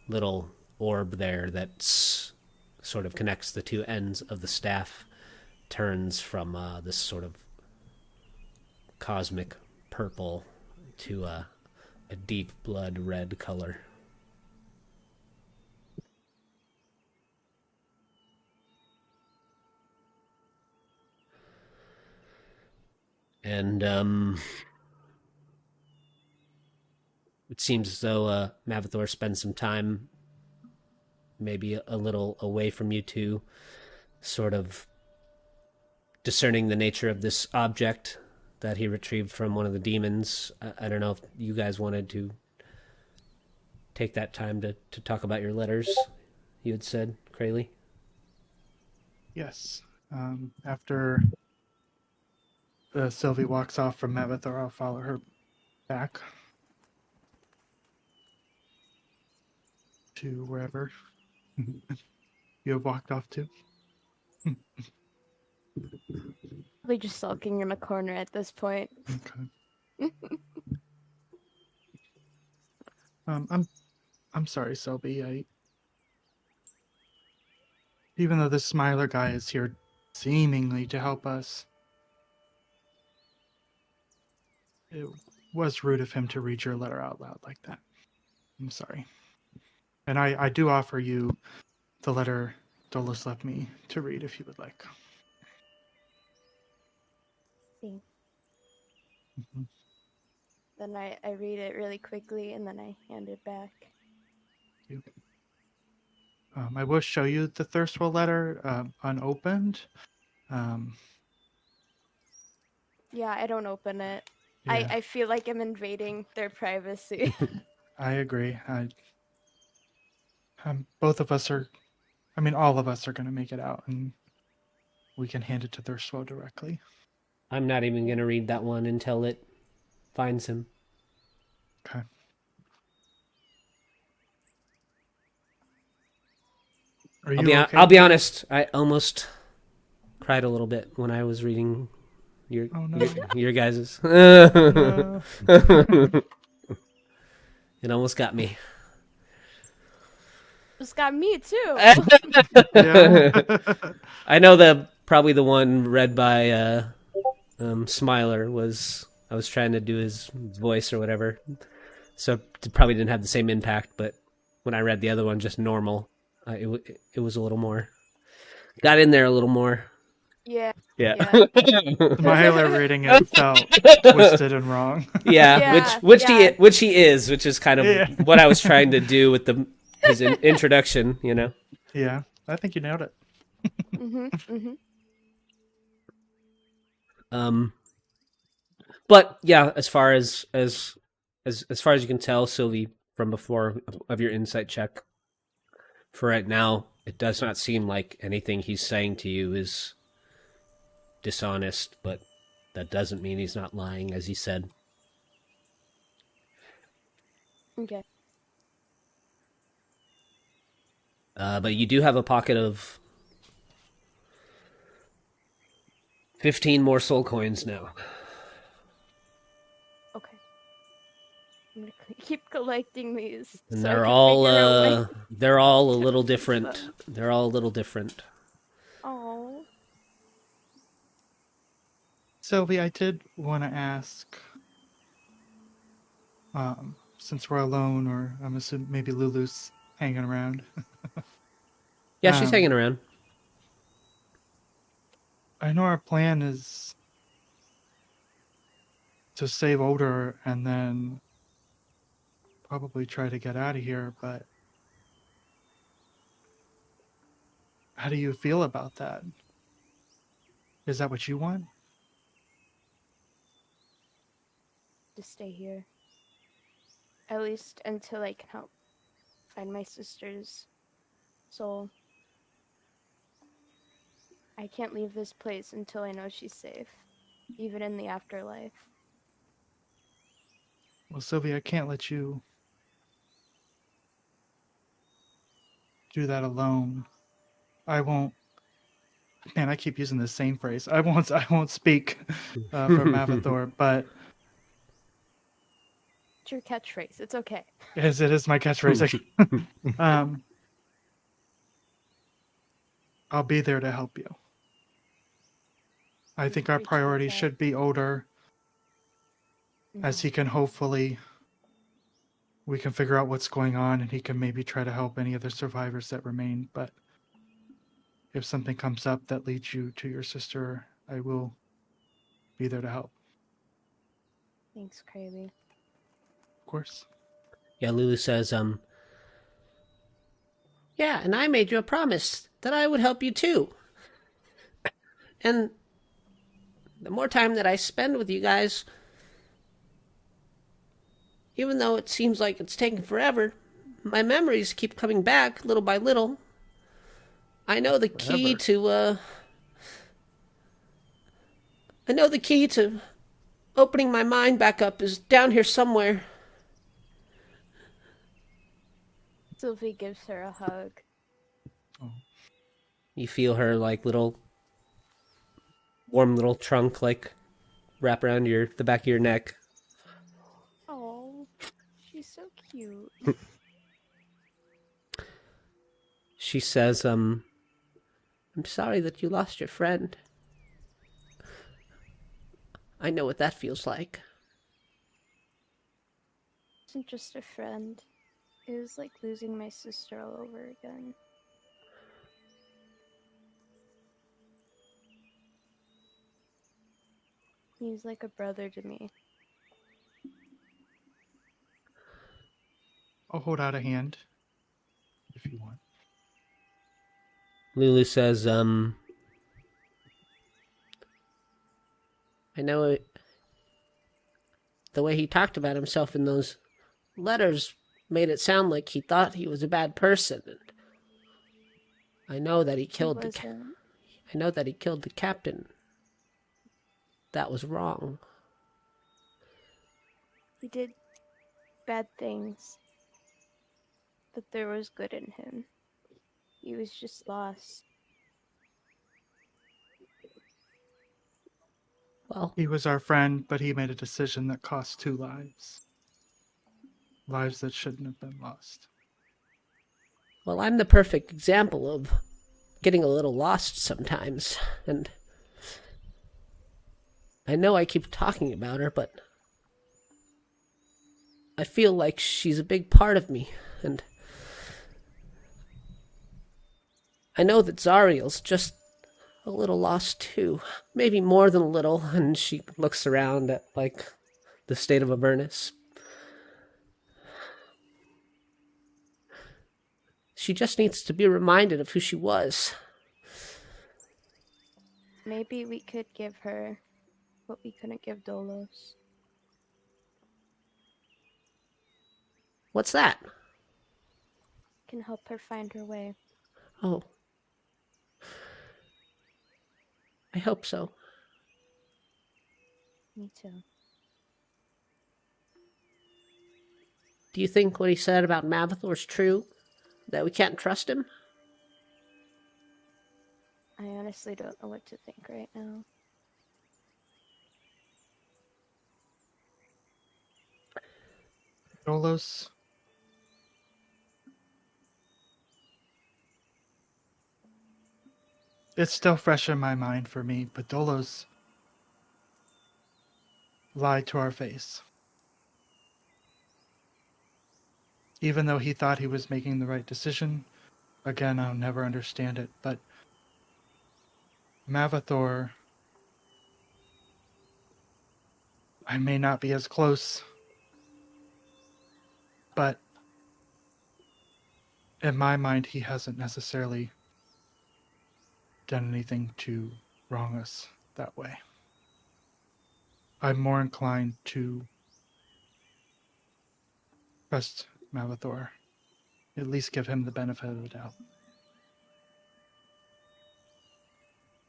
little orb there that's sort of connects the two ends of the staff turns from this sort of cosmic purple to a deep blood red color. And it seems as though Mavathor spends some time maybe a little away from you two, sort of discerning the nature of this object that he retrieved from one of the demons. I don't know if you guys wanted to take that time to talk about your letters, you had said, Krayley. Yes. After Sylvie walks off from Mavathor, I'll follow her back to wherever you have walked off to. Probably just sulking in a corner at this point. Okay. I'm sorry, Sylvie. Even though this Smiler guy is here seemingly to help us, it was rude of him to read your letter out loud like that. I'm sorry. And I do offer you the letter Dolus left me to read if you would like. Thanks. Mm-hmm. Then I read it really quickly and then I hand it back. Thank you. I will show you the Thirstwell letter unopened. Yeah, I don't open it. Yeah. I feel like I'm invading their privacy. I agree. Both of us are, all of us are going to make it out, and we can hand it to Thirstwell directly. I'm not even going to read that one until it finds him. Okay. Are you okay? I'll be honest. I almost cried a little bit when I was reading your your guys's. No. It almost got me. It's got me too. Yeah. I know probably the one read by Smiler was, I was trying to do his voice or whatever, so it probably didn't have the same impact. But when I read the other one, just normal, it was a little more, got in there a little more. Yeah. Smiler reading it felt twisted and wrong. Yeah, which he is, which is kind of what I was trying to do with his introduction, you know. Yeah, I think you nailed it. But yeah, as far as you can tell, Sylvie, from before of your insight check, for right now, it does not seem like anything he's saying to you is dishonest, but that doesn't mean he's not lying, as he said. Okay. But you do have a pocket of 15 more soul coins now. Okay. I'm gonna keep collecting these. And so they're I all can figure out they're all a little different. They're all a little different. Oh. Sylvie, I did want to ask, since we're alone, or I'm assuming maybe Lulu's hanging around. Yeah, she's hanging around. I know our plan is to save Ulder and then probably try to get out of here, but how do you feel about that? Is that what you want? To stay here. At least until I can help find my sister's soul. I can't leave this place until I know she's safe, even in the afterlife. Well, Sylvia, I can't let you do that alone. I won't. Man, I keep using the same phrase. I won't speak for Mavathor, but It's your catchphrase. It's okay. as it is my catchphrase, um, I'll be there to help you. I think our Appreciate priority that. should be Ulder, as he can hopefully, we can figure out what's going on, and he can maybe try to help any other survivors that remain. But if something comes up that leads you to your sister, I will be there to help. Thanks, Cravey. Of course. Yeah, Lulu says, yeah, and I made you a promise that I would help you too. And the more time that I spend with you guys, even though it seems like it's taking forever, my memories keep coming back little by little. I know the key to, opening my mind back up is down here somewhere. Sylvie gives her a hug. Oh. You feel her, like, warm little trunk, like, wrap around the back of your neck. Oh, she's so cute. She says, I'm sorry that you lost your friend. I know what that feels like. It wasn't just a friend. It was like losing my sister all over again. He was like a brother to me. I'll hold out a hand if you want. Lulu says, I know it, the way he talked about himself in those letters made it sound like he thought he was a bad person. And I know that he killed the captain. That was wrong. He did bad things, but there was good in him. He was just lost. Well, He was our friend, but he made a decision that cost 2 lives. Lives that shouldn't have been lost. well, I'm the perfect example of getting a little lost sometimes, and I know I keep talking about her, but I feel like she's a big part of me, and I know that Zariel's just a little lost too. Maybe more than a little, and she looks around at, like, the state of Avernus. She just needs to be reminded of who she was. Maybe we could give her what we couldn't give Dolos. What's that? Can help her find her way. Oh. I hope so. Me too. Do you think what he said about Mavathor's true? That we can't trust him? I honestly don't know what to think right now. Dolos, it's still fresh in my mind for me, but Dolos lied to our face. Even though he thought he was making the right decision, again, I'll never understand it, but Mavathor, I may not be as close, but in my mind, he hasn't necessarily done anything to wrong us. that way. I'm more inclined to trust Malathor. At least give him the benefit of the doubt.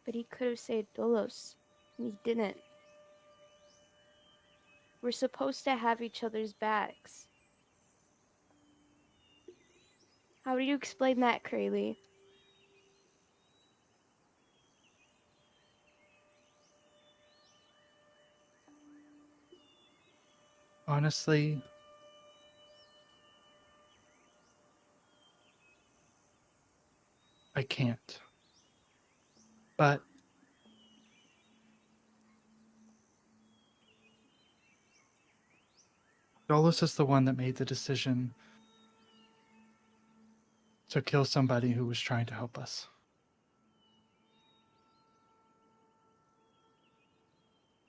But he could have saved Dolos, and he didn't. We're supposed to have each other's backs. How do you explain that, Krayley? Honestly, I can't. But Dolus is the one that made the decision to kill somebody who was trying to help us.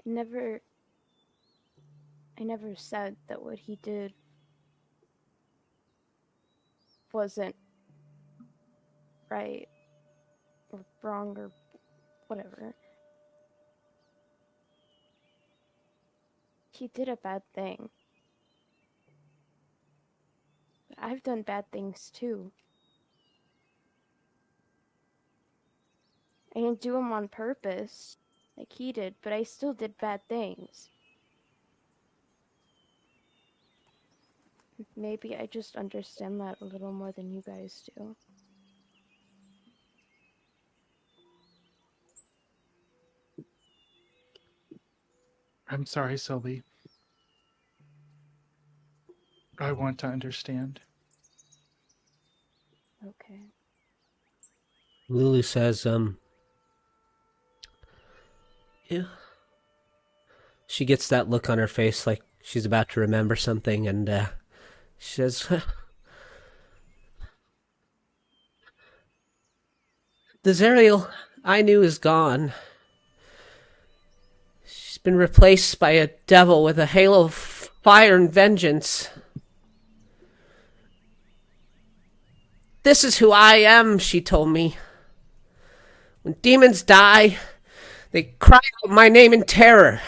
I never said that what he did wasn't right or wrong or whatever. He did a bad thing. But I've done bad things too. I didn't do them on purpose, like he did, but I still did bad things. Maybe I just understand that a little more than you guys do. I'm sorry, Sylvie. I want to understand. Okay. Lulu says, yeah. She gets that look on her face like she's about to remember something, and she says, the Zariel I knew is gone. She's been replaced by a devil with a halo of fire and vengeance. This is who I am, she told me. When demons die, they cry out my name in terror.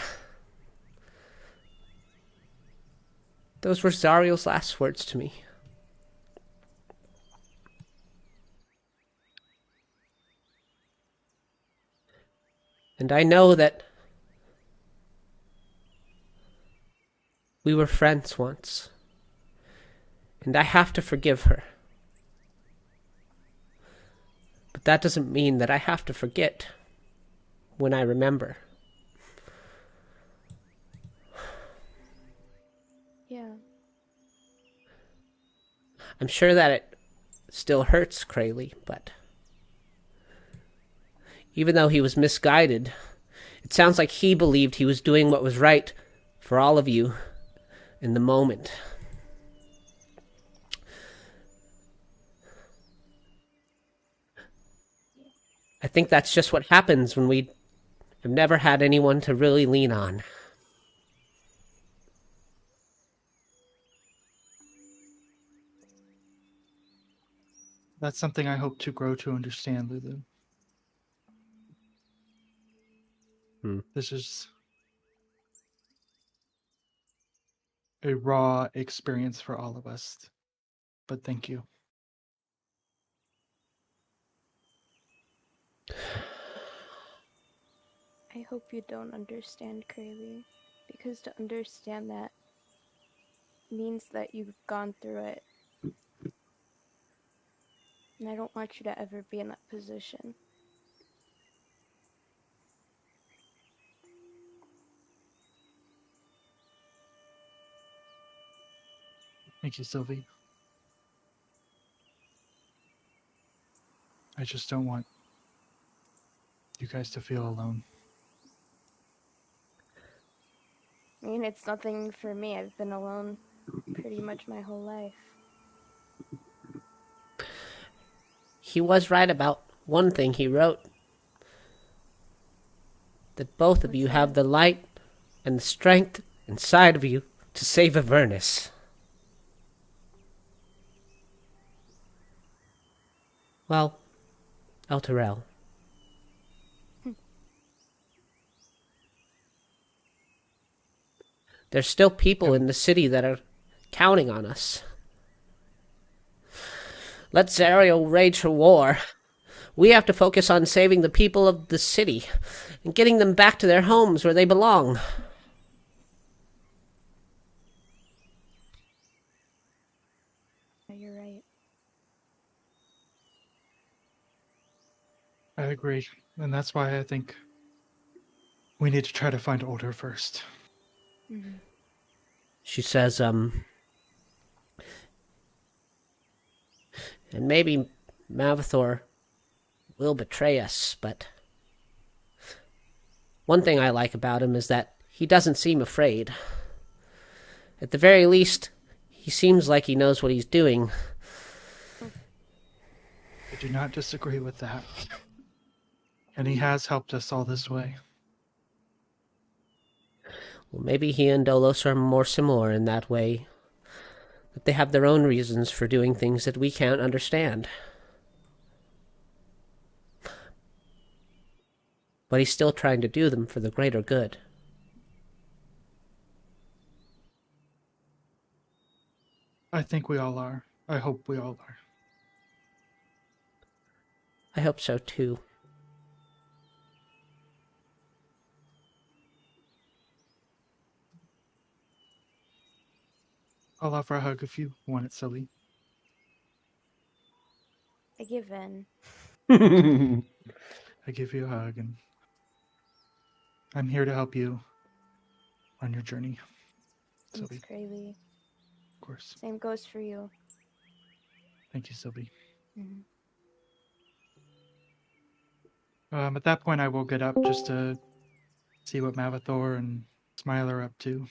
Those were Zariel's last words to me. And I know that we were friends once. And I have to forgive her. But that doesn't mean that I have to forget when I remember. Yeah. I'm sure that it still hurts Krayley, but even though he was misguided, it sounds like he believed he was doing what was right for all of you in the moment. I think that's just what happens when we have never had anyone to really lean on. That's something I hope to grow to understand, Lulu. This is a raw experience for all of us. But thank you. I hope you don't understand, Krayley. Because to understand that means that you've gone through it. And I don't want you to ever be in that position. Thank you, Sylvie. I just don't want you guys to feel alone. I mean, it's nothing for me. I've been alone pretty much my whole life. He was right about one thing he wrote. That both of you have the light and the strength inside of you to save Avernus. Well, Elturel. There's still people in the city that are counting on us. Let Zariel rage for war. We have to focus on saving the people of the city and getting them back to their homes where they belong. You're right. I agree. And that's why I think we need to try to find Ulder first. Mhm. She says, and maybe Mavathor will betray us, but one thing I like about him is that he doesn't seem afraid. At the very least, he seems like he knows what he's doing. I do not disagree with that. And he has helped us all this way. Well, maybe he and Dolos are more similar in that way, that they have their own reasons for doing things that we can't understand. But he's still trying to do them for the greater good. I think we all are. I hope we all are. I hope so, too. I'll offer a hug if you want it, Sully. I give in. I give you a hug, and I'm here to help you on your journey, Thanks, Sylvie. Krayley. Of course. Same goes for you. Thank you, Sylvie. Mhm. At that point, I will get up just to see what Mavathor and Smile are up to.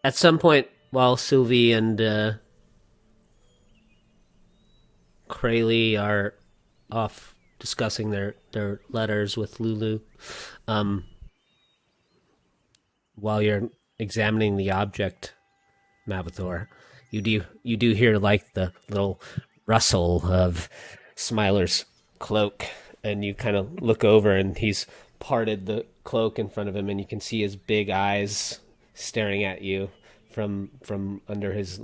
At some point, while Sylvie and Krayley are off discussing their letters with Lulu, while you're examining the object, Mavathor, you do hear like the little rustle of Smiler's cloak, and you kind of look over, and he's parted the cloak in front of him, and you can see his big eyes staring at you from under his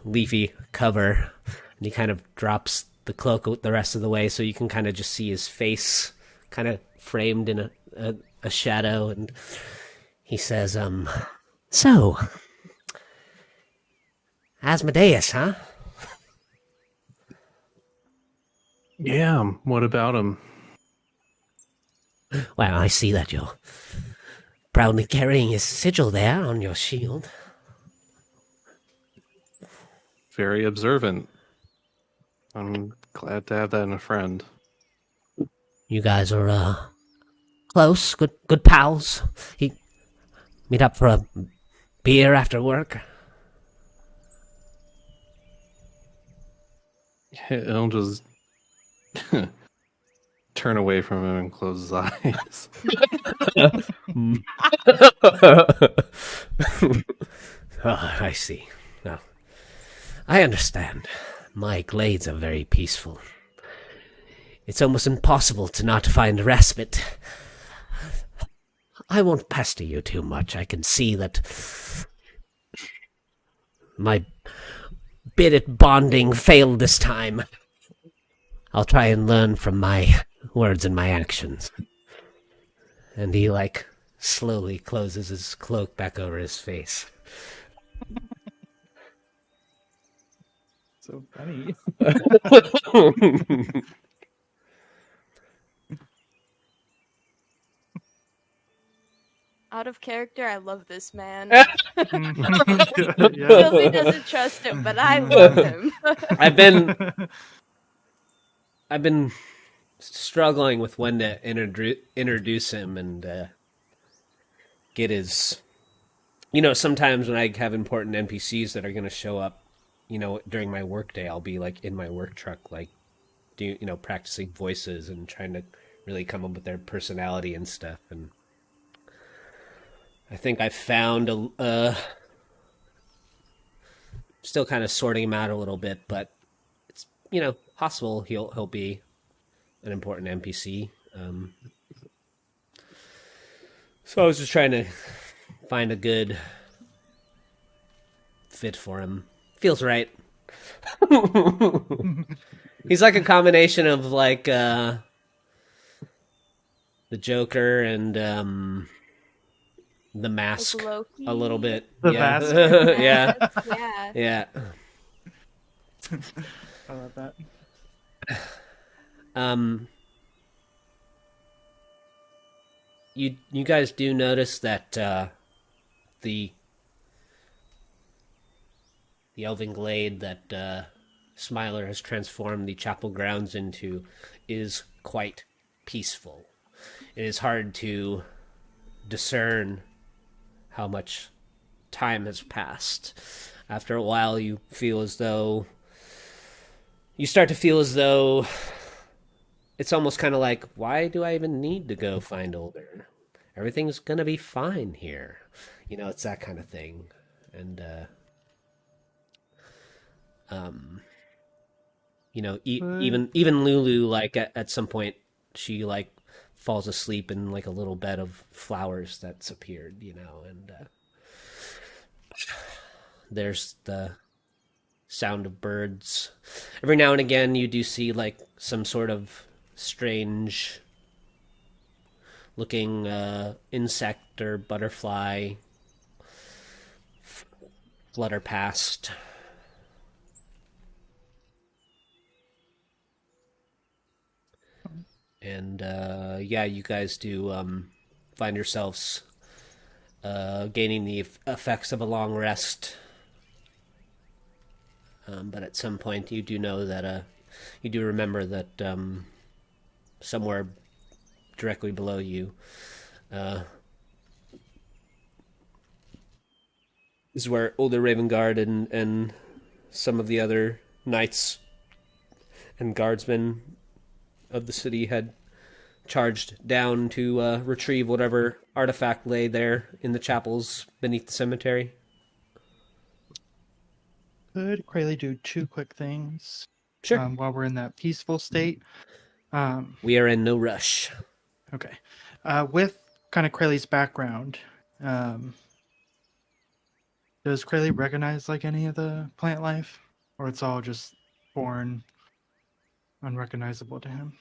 leafy cover, and he kind of drops the cloak the rest of the way, so you can kind of just see his face kind of framed in a shadow, and he says, so, Asmodeus, huh? Yeah, what about him? Well, I see that you're proudly carrying his sigil there on your shield. Very observant. I'm glad to have that in a friend. You guys are, close, good pals. He meet up for a beer after work. He'll just turn away from him and close his eyes. Oh, I see. No, I understand. My glades are very peaceful. It's almost impossible to not find respite. I won't pester you too much. I can see that my bid at bonding failed this time. I'll try and learn from my words and my actions. And he, slowly closes his cloak back over his face. So funny. Out of character, I love this man. Yeah. Chelsea doesn't trust him, but I love him. I've been struggling with when to introduce him and get his... sometimes when I have important NPCs that are going to show up, during my workday, I'll be, in my work truck, practicing voices and trying to really come up with their personality and stuff. And I think I found still kind of sorting him out a little bit, but it's, possible he'll be an important NPC. So I was just trying to find a good fit for him. Feels right. He's like a combination of like the Joker and the Mask, Like Loki? a little bit. The yeah. Mask. Yeah, Yeah. yeah. I love that. You guys do notice that the elven glade that Smiler has transformed the chapel grounds into is quite peaceful. It is hard to discern how much time has passed. After a while, you start to feel as though it's almost kind of like, why do I even need to go find Ulder? Everything's gonna be fine here. It's that kind of thing. And even Lulu, like at some point, she like falls asleep in like a little bed of flowers that's appeared, and there's the sound of birds. Every now and again, you do see like some sort of strange looking insect or butterfly flutter past. And you guys do find yourselves gaining the effects of a long rest. But at some point, you do know that you do remember that somewhere directly below you is where Ulder Ravenguard and some of the other knights and guardsmen of the city had charged down to retrieve whatever artifact lay there in the chapels beneath the cemetery. Could Crayley do two quick things? Sure. While we're in that peaceful state. We are in no rush. Okay. With kind of Crayley's background, does Crayley recognize like any of the plant life? Or it's all just foreign, unrecognizable to him?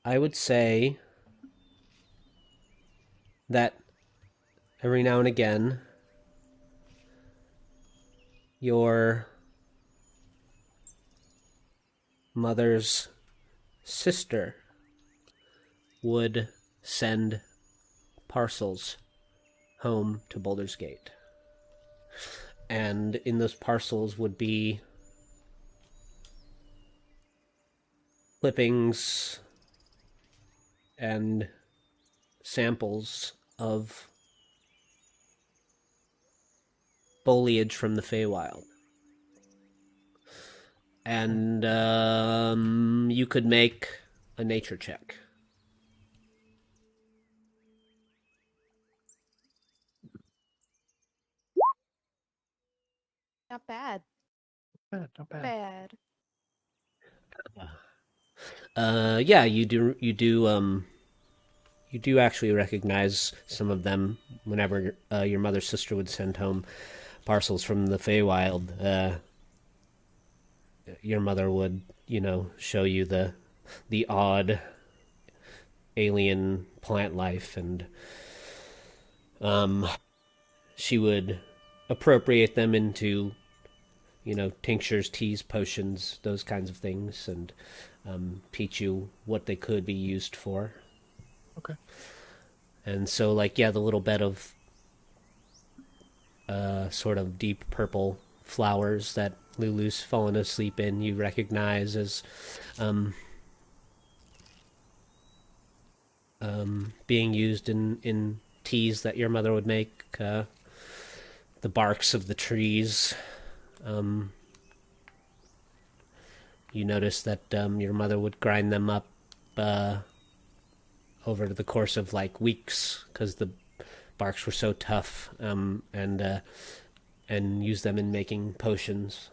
I would say that every now and again, your mother's sister would send parcels home to Baldur's Gate. And in those parcels would be clippings and samples of foliage from the Feywild. And you could make a nature check. Not bad. Not bad. You do actually recognize some of them whenever your mother's sister would send home parcels from the Feywild. Your mother would, show you the odd alien plant life, and she would appropriate them into tinctures, teas, potions, those kinds of things, and teach you what they could be used for. Okay. And so, the little bed of sort of deep purple flowers that Lulu's fallen asleep in, you recognize as being used in teas that your mother would make. The barks of the trees. You notice that your mother would grind them up over the course of weeks, because the barks were so tough, and used them in making potions.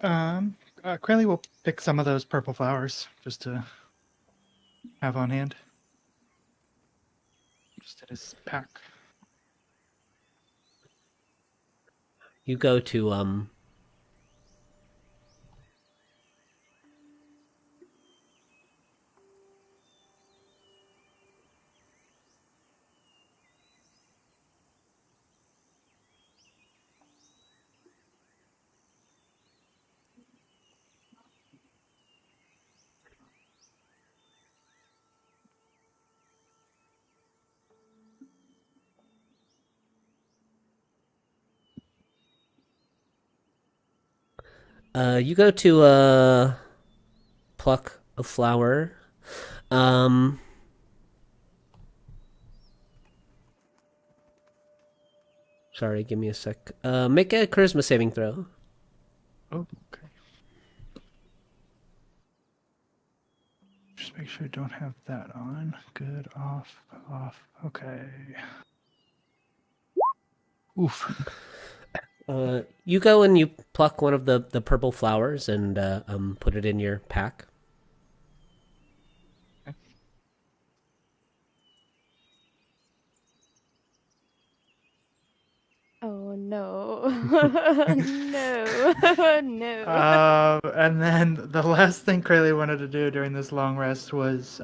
Cranley will pick some of those purple flowers just to have on hand. Just in his pack. You go to pluck a flower. Sorry, give me a sec. Make a charisma saving throw. Oh, okay. Just make sure I don't have that on. Good, off. Okay. Oof. You go and you pluck one of the purple flowers and put it in your pack. Oh no. No. And then the last thing Cranley wanted to do during this long rest was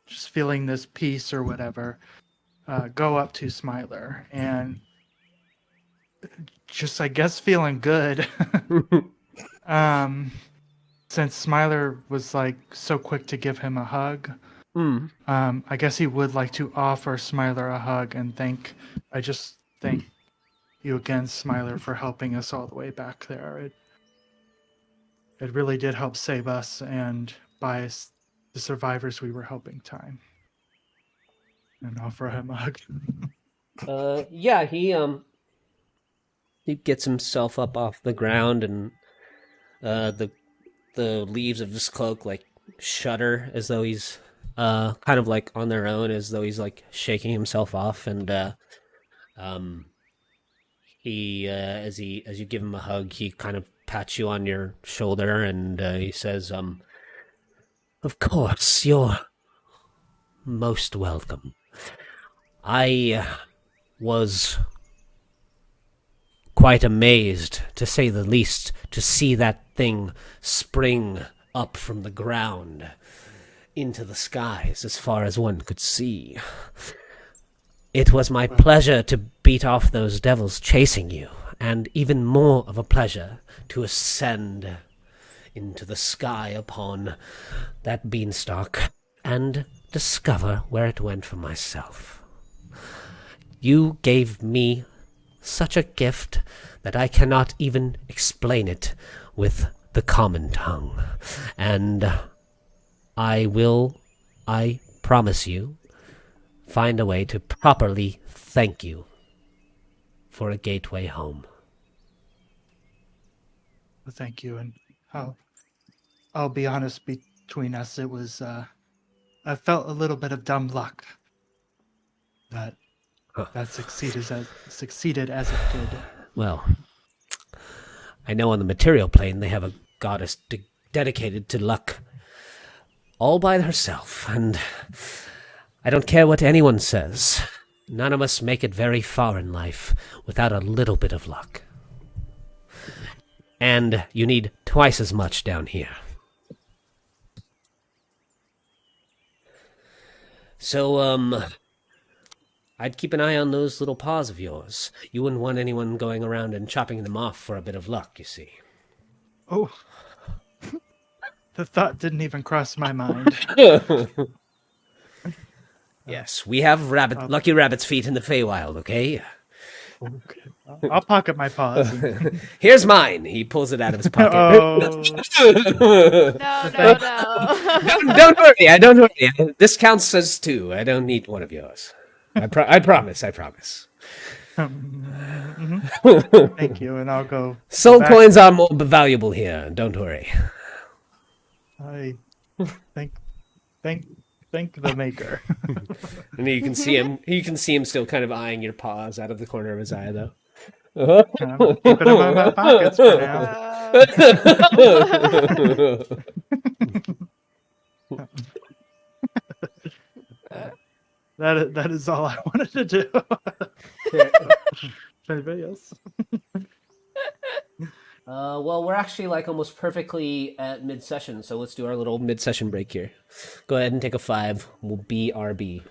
just feeling this peace or whatever. Go up to Smiler and just, I guess, feeling good. Since Smiler was like so quick to give him a hug, I guess he would like to offer Smiler a hug and thank you again, Smiler, for helping us all the way back there. It really did help save us and buy us, the survivors we were helping, time. And offer him a hug. Yeah, he gets himself up off the ground, and the leaves of his cloak like shudder as though he's kind of like on their own, as though he's like shaking himself off, and he as you give him a hug, he kind of pats you on your shoulder, and he says, "Of course, you're most welcome. I was quite amazed, to say the least, to see that thing spring up from the ground into the skies as far as one could see. It was my pleasure to beat off those devils chasing you, and even more of a pleasure to ascend into the sky upon that beanstalk and discover where it went for myself. You gave me such a gift that I cannot even explain it with the common tongue. And I promise you, find a way to properly thank you for a gateway home." Thank you, and I'll be honest, between us, it was I felt a little bit of dumb luck that succeeded as it did. Well, I know on the material plane they have a goddess dedicated to luck all by herself, and I don't care what anyone says. None of us make it very far in life without a little bit of luck. And you need twice as much down here. So, I'd keep an eye on those little paws of yours. You wouldn't want anyone going around and chopping them off for a bit of luck, you see. Oh. The thought didn't even cross my mind. Yes, we have lucky rabbit's feet in the Feywild, okay? Okay. I'll pocket my paws. Here's mine. He pulls it out of his pocket. Oh. No. Don't worry. Don't worry. This counts as two. I don't need one of yours. I promise. Thank you, and I'll go. Soul coins are more valuable here. Don't worry. I Thank the maker. And you can see him. You can see him still kind of eyeing your paws out of the corner of his eye, though. Keep it in my back pockets for now. That is all I wanted to do. Anybody else? Well, we're actually like almost perfectly at mid-session, so let's do our little mid-session break here. Go ahead and take a 5. We'll BRB.